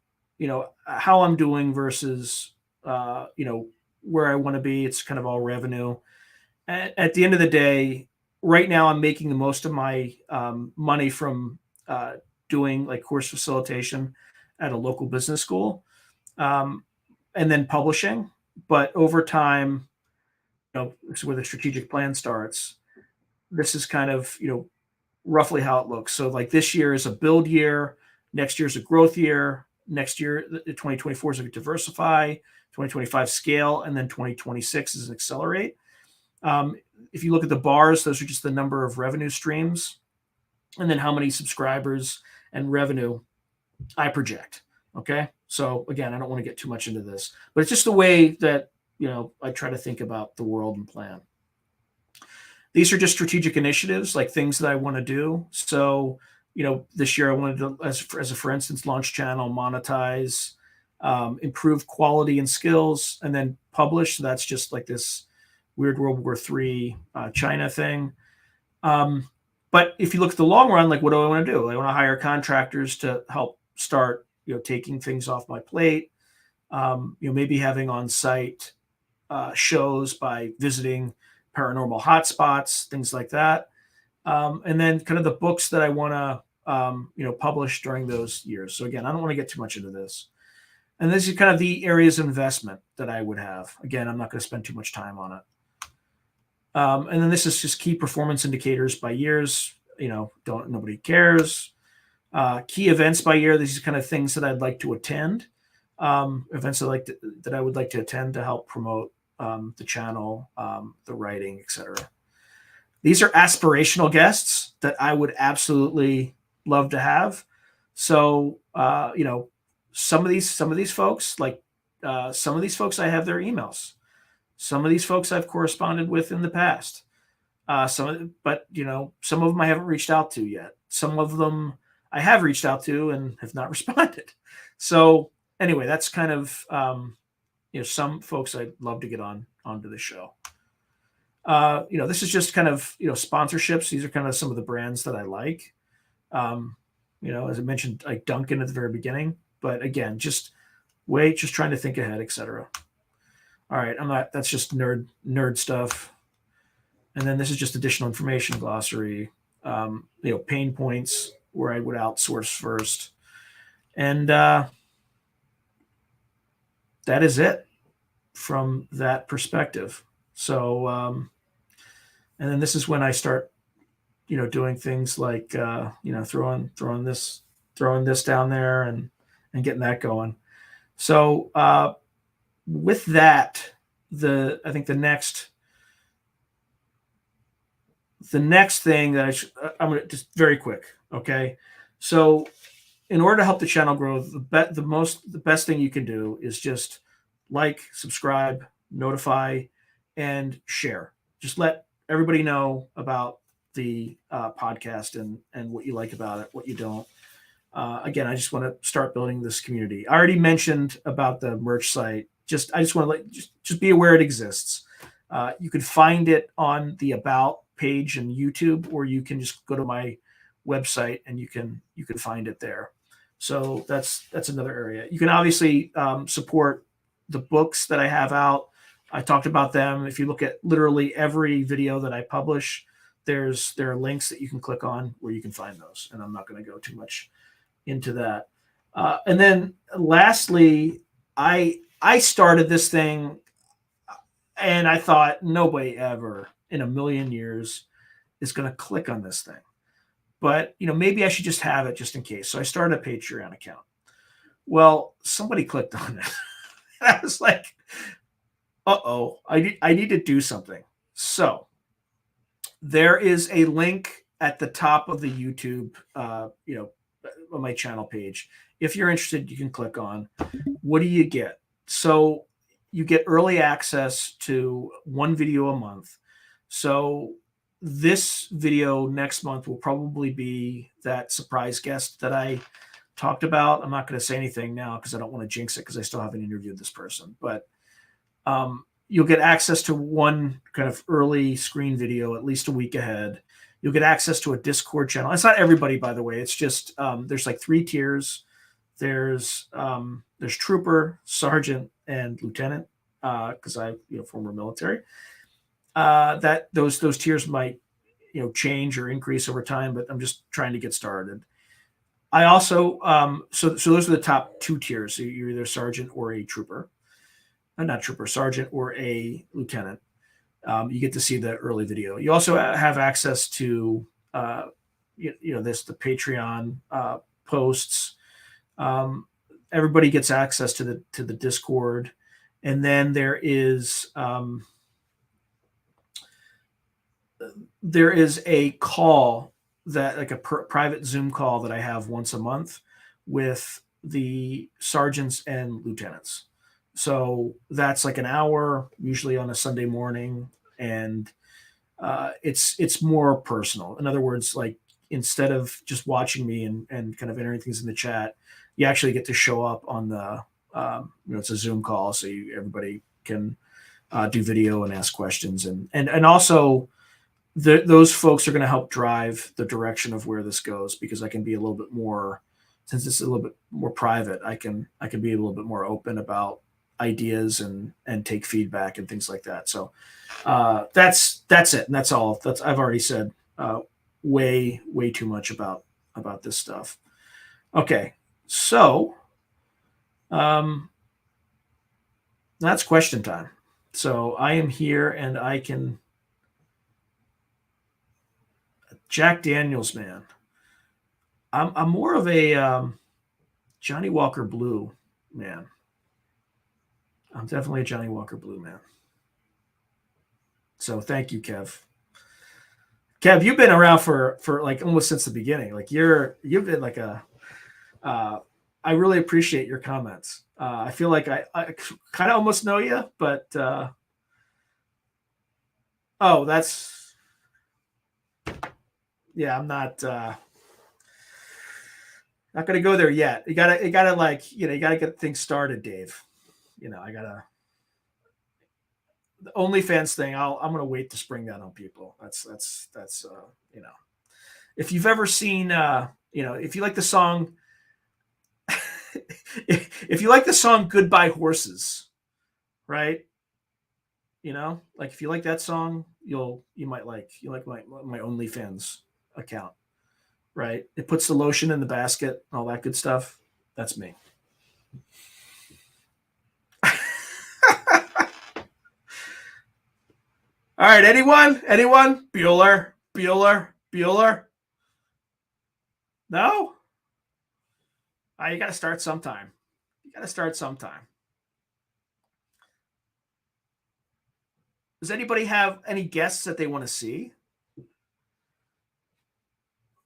I'm doing versus, where I want to be. It's kind of all revenue. At the end of the day, right now I'm making the most of my money from doing like course facilitation at a local business school, and then publishing. But over time, this is where the strategic plan starts. This is kind of, roughly how it looks. So like this year is a build year. Next year is a growth year. Next year, 2024 is a diversify, 2025 scale, and then 2026 is accelerate. If you look at the bars, those are just the number of revenue streams, and then how many subscribers and revenue I project. Okay. So again, I don't want to get too much into this, but it's just the way that, I try to think about the world and plan. These are just strategic initiatives, like things that I want to do. So, this year I wanted to, as a for instance, launch channel, monetize, improve quality and skills, and then publish. So that's just like this weird World War III China thing. But if you look at the long run, like what do I want to do? I want to hire contractors to help start, taking things off my plate. Maybe having on-site shows by visiting paranormal hotspots, things like that. And then kind of the books that I want to, publish during those years. So again, I don't want to get too much into this. And this is kind of the areas of investment that I would have. Again, I'm not going to spend too much time on it. And then this is just key performance indicators by years. Nobody cares. Key events by year. These are kind of things that I'd like to attend. Events that I would like to attend to help promote the channel, the writing, etc. These are aspirational guests that I would absolutely love to have. So, some of these folks, like some of these folks, I have their emails. Some of these folks I've corresponded with in the past. But some of them I haven't reached out to yet. Some of them I have reached out to and have not responded. So anyway, that's kind of, some folks I'd love to get onto the show. This is just kind of, sponsorships. These are kind of some of the brands that I like. As I mentioned, like Duncan at the very beginning, but again, just trying to think ahead, etc. All right. That's just nerd stuff. And then this is just additional information glossary, pain points where I would outsource first. And that is it from that perspective. So, and then this is when I start, doing things like, throwing this down there and getting that going. So, with that, I think the next thing that I'm going to just very quick. Okay. So in order to help the channel grow, the best thing you can do is just like, subscribe, notify, and share. Just let everybody know about the podcast and what you like about it, what you don't. Again, I just want to start building this community. I already mentioned about the merch site. I just want to just be aware it exists. You can find it on the About page in YouTube, or you can just go to my website and you can find it there. So that's another area. You can obviously support the books that I have out. I talked about them. If you look at literally every video that I publish, there are links that you can click on where you can find those. And I'm not going to go too much into that. And then lastly, I started this thing and I thought nobody ever in a million years is going to click on this thing. But, maybe I should just have it just in case. So I started a Patreon account. Well, somebody clicked on it. I was like, Uh-oh, I need to do something. So there is a link at the top of the YouTube, on my channel page. If you're interested, you can click on. What do you get? So you get early access to one video a month. So this video next month will probably be that surprise guest that I talked about. I'm not going to say anything now because I don't want to jinx it because I still haven't interviewed this person. But you'll get access to one kind of early screen video at least a week ahead. You'll get access to a Discord channel. It's not everybody, by the way. It's just there's like 3 tiers. There's trooper, sergeant, and lieutenant. Because I, former military. That those tiers might change or increase over time, but I'm just trying to get started. I also so those are the top 2 tiers. So you're either sergeant or a trooper. Not trooper, sergeant, or a lieutenant. You get to see the early video. You also have access to, the Patreon posts. Everybody gets access to the Discord, and then there is a call that like a private Zoom call that I have once a month with the sergeants and lieutenants. So that's like an hour, usually on a Sunday morning, and it's more personal. In other words, like instead of just watching me and kind of entering things in the chat, you actually get to show up on the it's a Zoom call, so everybody can do video and ask questions, and also those folks are going to help drive the direction of where this goes, because I can be a little bit more, since it's a little bit more private, I can be a little bit more open about ideas and take feedback and things like that. So that's it, and that's all. I've already said way too much about this stuff. Okay, so that's question time. So I am here, and I can. Jack Daniels, man. I'm more of a Johnny Walker Blue man. I'm definitely a Johnny Walker Blue man. So thank you, Kev. Kev, you've been around for like almost since the beginning. Like you've been like a. I really appreciate your comments. I feel like I kind of almost know you, but that's yeah. I'm not going to go there yet. You gotta like you gotta get things started, Dave. I gotta. The OnlyFans thing, I'm going to wait to spring that on people. That's if you've ever seen, if you like the song, if you like the song "Goodbye Horses," right? Like if you like that song, you might like my OnlyFans account, right? It puts the lotion in the basket, all that good stuff. That's me. All right, anyone? Bueller? No? You got to start sometime. Does anybody have any guests that they want to see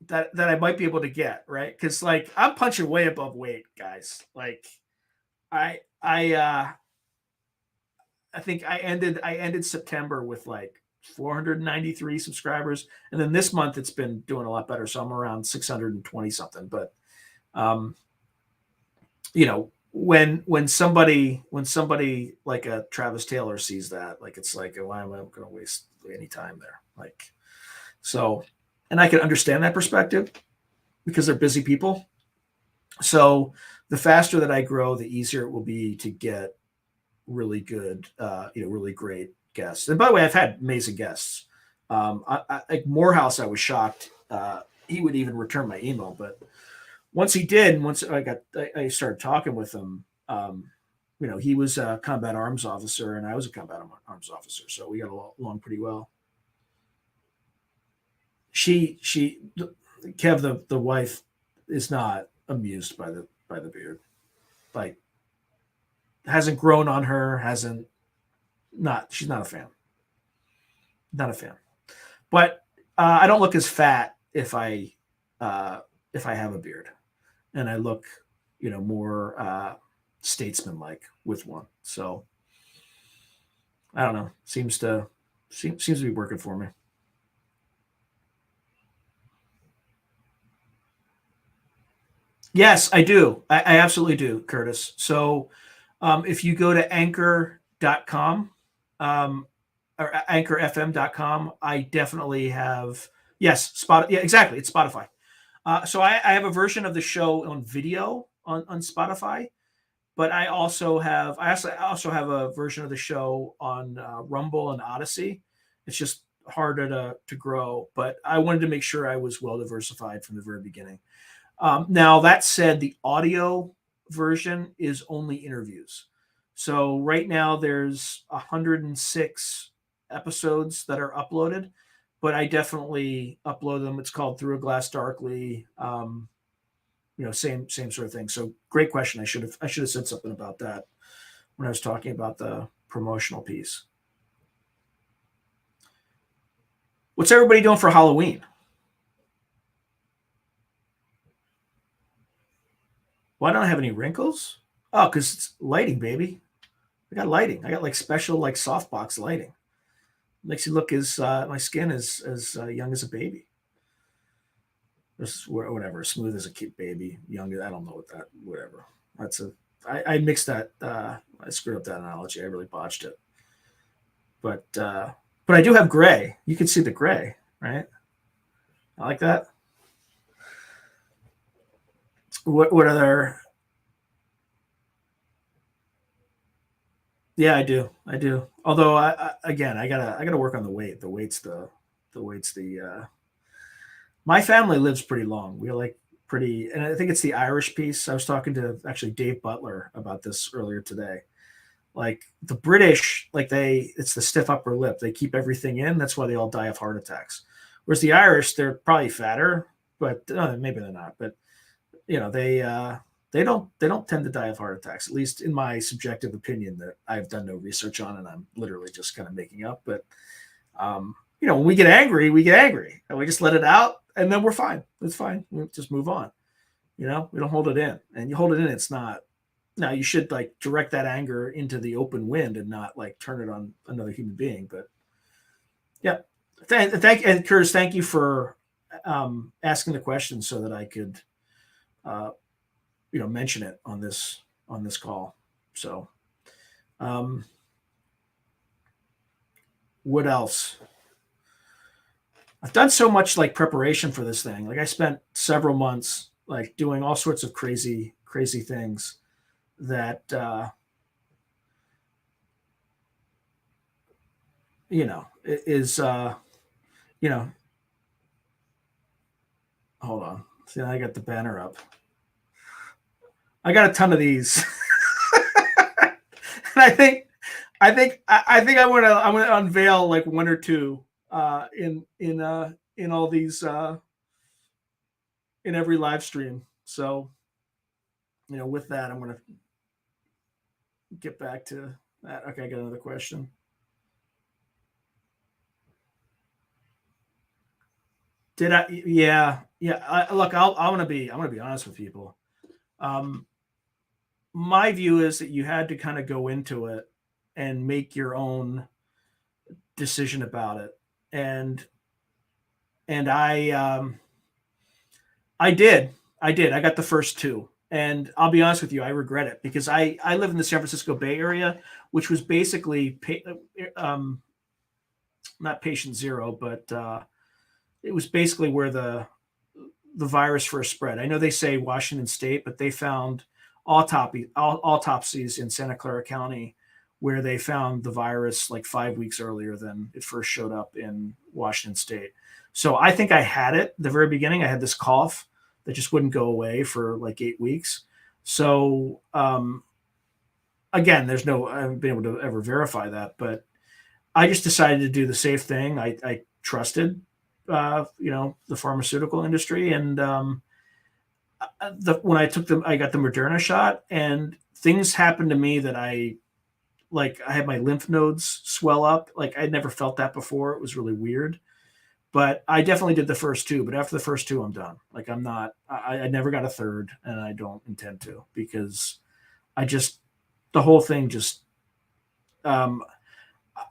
that I might be able to get, right? Because like I'm punching way above weight, guys. Like I think I ended September with like 493 subscribers, and then this month it's been doing a lot better. So I'm around 620 something. But when somebody like a Travis Taylor sees that, like it's like, why am I going to waste any time there? Like, so, and I can understand that perspective because they're busy people. So the faster that I grow, the easier it will be to get really good, really great guests. And by the way, I've had amazing guests. Like Morehouse, I was shocked. He would even return my email, but once he did, once I started talking with him, he was a combat arms officer and I was a combat arms officer. So we got along pretty well. Kev, the wife is not amused by the beard. Like, hasn't grown on her, hasn't, She's not a fan. Not a fan. But I don't look as fat if I have a beard, and I look, more statesman-like with one. So I don't know. Seems to be working for me. Yes, I do. I absolutely do, Curtis. So if you go to anchor.com, or anchorfm.com, I definitely have, yes, yeah, exactly. It's Spotify. So I have a version of the show on video on Spotify, but I also have a version of the show on Rumble and Odyssey. It's just harder to grow, but I wanted to make sure I was well diversified from the very beginning. Now, that said, the audio version is only interviews. So right now there's 106 episodes that are uploaded, but I definitely upload them. It's called Through a Glass Darkly. Same sort of thing. So great question. I should have said something about that when I was talking about the promotional piece. What's everybody doing for Halloween? Why don't I have any wrinkles? Oh, because it's lighting, baby. I got lighting. I got like special like softbox lighting. Makes you look as my skin is as young as a baby. Or whatever, smooth as a kid baby, young. I don't know what that. Whatever. I mixed that. I screwed up that analogy. I really botched it. But I do have gray. You can see the gray, right? I like that. What other? Yeah, I do. I do. Although again, I gotta work on the weight. The weight's the. My family lives pretty long. We're like pretty, and I think it's the Irish piece. I was talking to actually Dave Butler about this earlier today. Like the British, it's the stiff upper lip. They keep everything in. That's why they all die of heart attacks. Whereas the Irish, they're probably fatter, but maybe they're not. But they don't tend to die of heart attacks, at least in my subjective opinion that I've done no research on, and I'm literally just kind of making up. But when we get angry, and we just let it out, and then we're fine. It's fine. We just move on. We don't hold it in, and you hold it in, it's not. Now you should like direct that anger into the open wind and not like turn it on another human being. But yeah, thank and Curtis, thank you for asking the question so that I could mention it on this call. So what else? I've done so much like preparation for this thing. Like I spent several months like doing all sorts of crazy things that is hold on. See, I got the banner up. I got a ton of these. And I want to unveil like one or two in all these in every live stream. So with that, I'm going to get back to that. Okay, I got another question. Did I? Yeah. Look, I want to be honest with people. My view is that you had to kind of go into it and make your own decision about it, and I did. I got the first two. And I'll be honest with you, I regret it because I live in the San Francisco Bay Area, which was basically not patient zero, but it was basically where the virus first spread. I know they say Washington State, but they found autopsies in Santa Clara County where they found the virus like 5 weeks earlier than it first showed up in Washington State. So I think I had it at the very beginning. I had this cough that just wouldn't go away for like 8 weeks. So again, I haven't been able to ever verify that, but I just decided to do the safe thing. I trusted, the pharmaceutical industry, and when I got the Moderna shot, and things happened to me that I like I had my lymph nodes swell up. Like I'd never felt that before. It was really weird. But I definitely did the first two. But after the first two, I'm done. Like I'm not. I never got a third, and I don't intend to because I just the whole thing just. Um,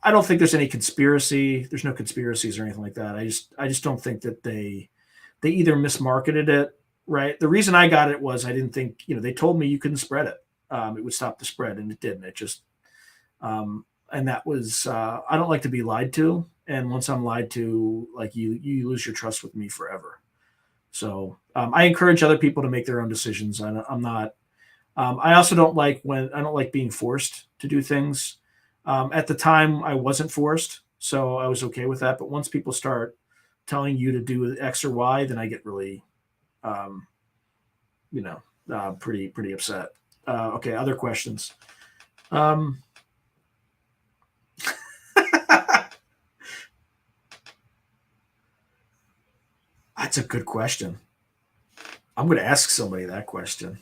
I don't think there's any conspiracy. There's no conspiracies or anything like that. I just don't think that they either mismarketed it, right? The reason I got it was I didn't think, they told me you couldn't spread it. It would stop the spread, and it didn't. It just, and that was, I don't like to be lied to. And once I'm lied to, like you lose your trust with me forever. So I encourage other people to make their own decisions. I'm not, I also don't like when I don't like being forced to do things. At the time, I wasn't forced, so I was okay with that. But once people start telling you to do X or Y, then I get really, um, pretty upset. Okay, other questions. Um, that's a good question. I'm going to ask somebody that question.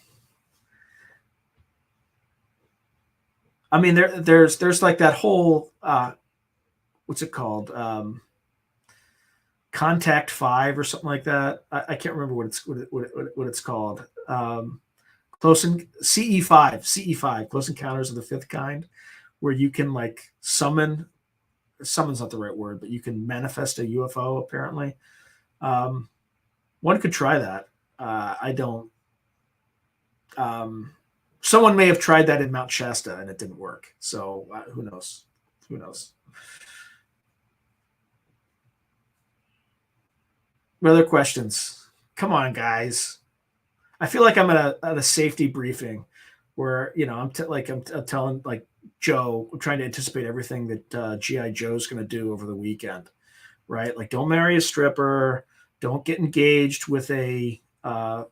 I mean, there's like that whole what's it called? Contact Five or something like that. I can't remember what it's called. CE5, Close Encounters of the Fifth Kind, where you can like summon's not the right word, but you can manifest a UFO apparently. Um, One could try that. I don't. Um, Someone may have tried that in Mount Shasta and it didn't work. So who knows? Who knows? What other questions? Come on, guys. I feel like I'm at a safety briefing where I'm telling like Joe, I'm trying to anticipate everything that GI Joe's going to do over the weekend, right? Like, don't marry a stripper, don't get engaged with or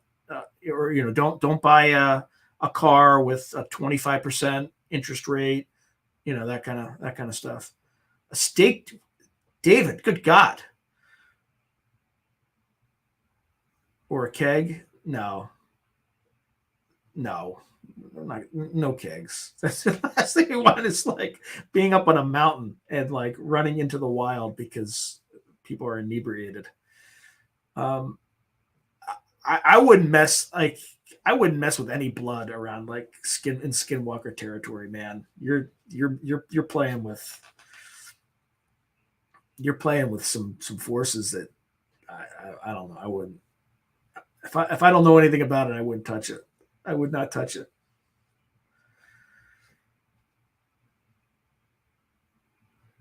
don't buy a car with a 25% interest rate, that kind of stuff. A steak, David, good God, or a keg? No, no, no kegs. That's the last thing you want is like being up on a mountain and like running into the wild because people are inebriated. Um, I wouldn't mess like I wouldn't mess with any blood around like skinwalker territory, man. You're playing with some forces that I don't know. I wouldn't if I don't know anything about it, I wouldn't touch it. I would not touch it.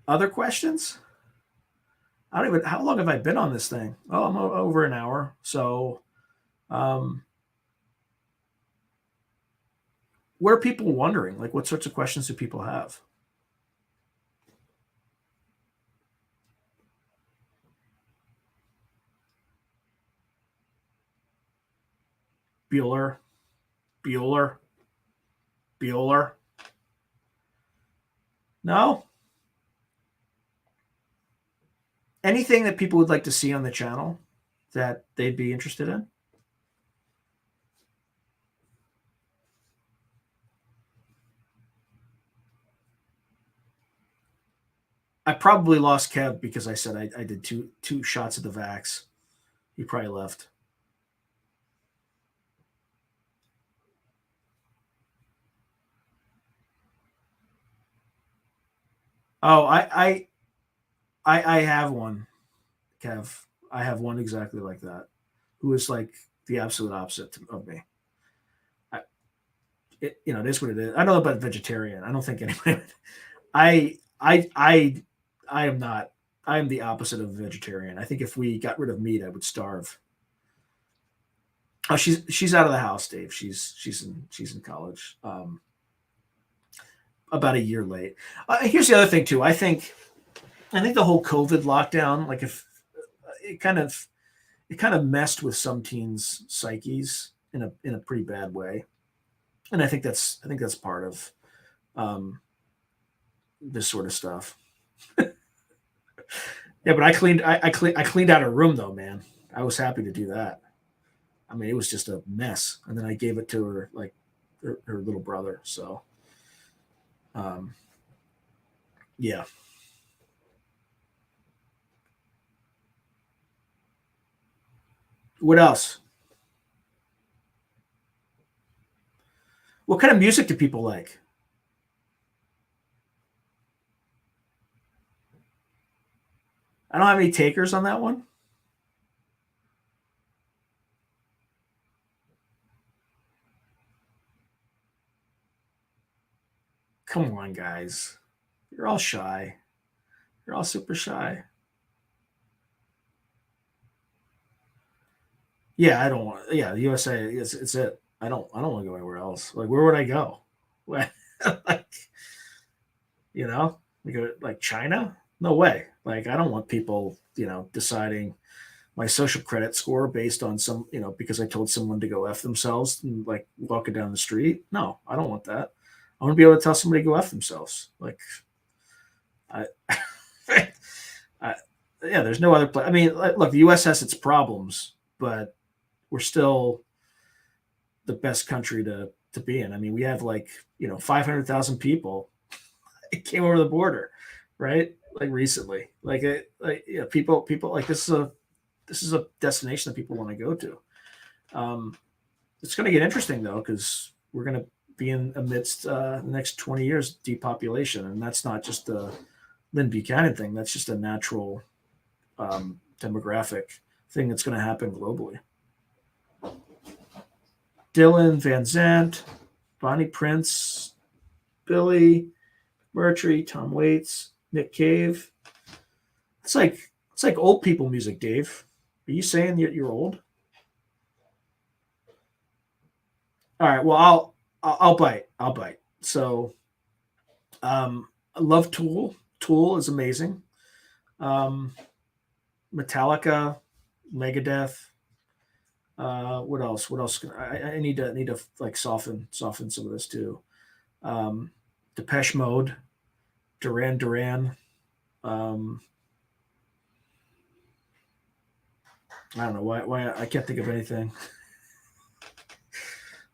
Other questions? I don't even. How long have I been on this thing? Oh, I'm over an hour. So, um, what are people wondering? Like, what sorts of questions do people have? Bueller, Bueller, Bueller. No. Anything that people would like to see on the channel that they'd be interested in? I probably lost Kev because I said I did two shots of the vax. He probably left. Oh, I have one, Kev. I have one exactly like that, who is like the absolute opposite of me. I, it is what it is. I don't know about vegetarian. I don't think anybody. I I I I am not. I am the opposite of a vegetarian. I think if we got rid of meat, I would starve. Oh, she's out of the house, Dave. She's in college. About a year late. Here's the other thing too. I think the whole COVID lockdown, like if it kind of it kind of messed with some teens' psyches in a pretty bad way, and I think that's part of um, this sort of stuff. Yeah, but I cleaned out her room though, man. I was happy to do that. I mean, it was just a mess, and then I gave it to her like her little brother. So, um, Yeah. What else? What kind of music do people like? I don't have any takers on that one. Come on, guys. You're all shy. You're all super shy. Yeah, I don't want. Yeah, the USA it's it. I don't want to go anywhere else. Like, where would I go? Like, we go like China? No way. Like, I don't want people, deciding my social credit score based on some, because I told someone to go f themselves and like walking down the street. No, I don't want that. I want to be able to tell somebody to go f themselves. Like, I, I yeah, there's no other place. I mean, look, the U.S. has its problems, but we're still the best country to be in. I mean, we have like 500,000 people came over the border, right? Like recently, people like this is a destination that people want to go to. Um, it's going to get interesting though because we're going to be in amidst the next 20 years depopulation, and that's not just the Lynn Buchanan thing. That's just a natural demographic thing that's going to happen globally. Dylan Van Zandt, Bonnie Prince, Billy Mercury, Tom Waits, Nick Cave. It's like old people music, Dave. Are you saying you're old? All right. Well, I'll bite. I'll bite. So, I love Tool. Tool is amazing. Um, Metallica, Megadeth. What else? What else? I need to like soften some of this too. Um, Depeche Mode, Duran Duran. Um, I don't know why I can't think of anything.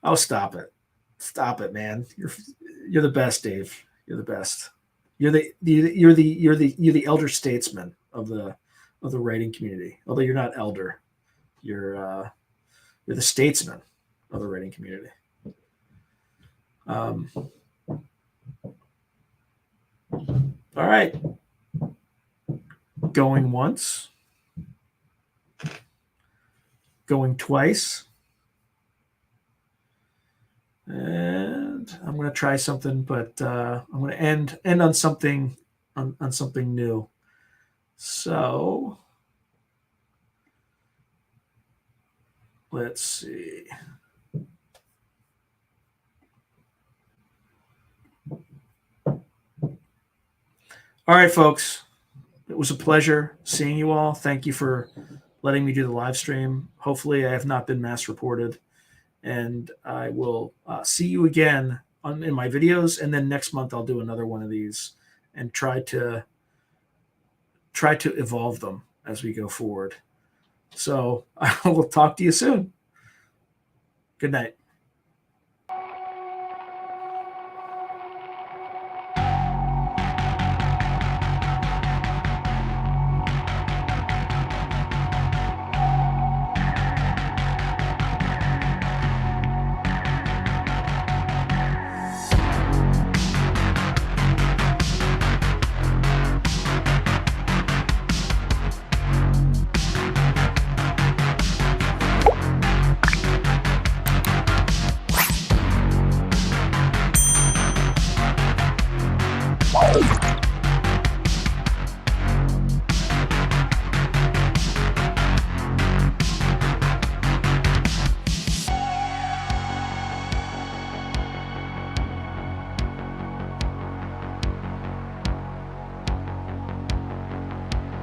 Oh, stop it, man. You're the best, Dave. You're the best. You're the elder statesman of the writing community. Although you're not elder, you're the statesman of the writing community. Um, all right, going once, going twice, and I'm going to try something, but I'm going to end on something on something new. So let's see. All right, folks. It was a pleasure seeing you all. Thank you for letting me do the live stream. Hopefully, I have not been mass reported, and I will see you again in my videos. And then next month, I'll do another one of these and try to evolve them as we go forward. So I will talk to you soon. Good night.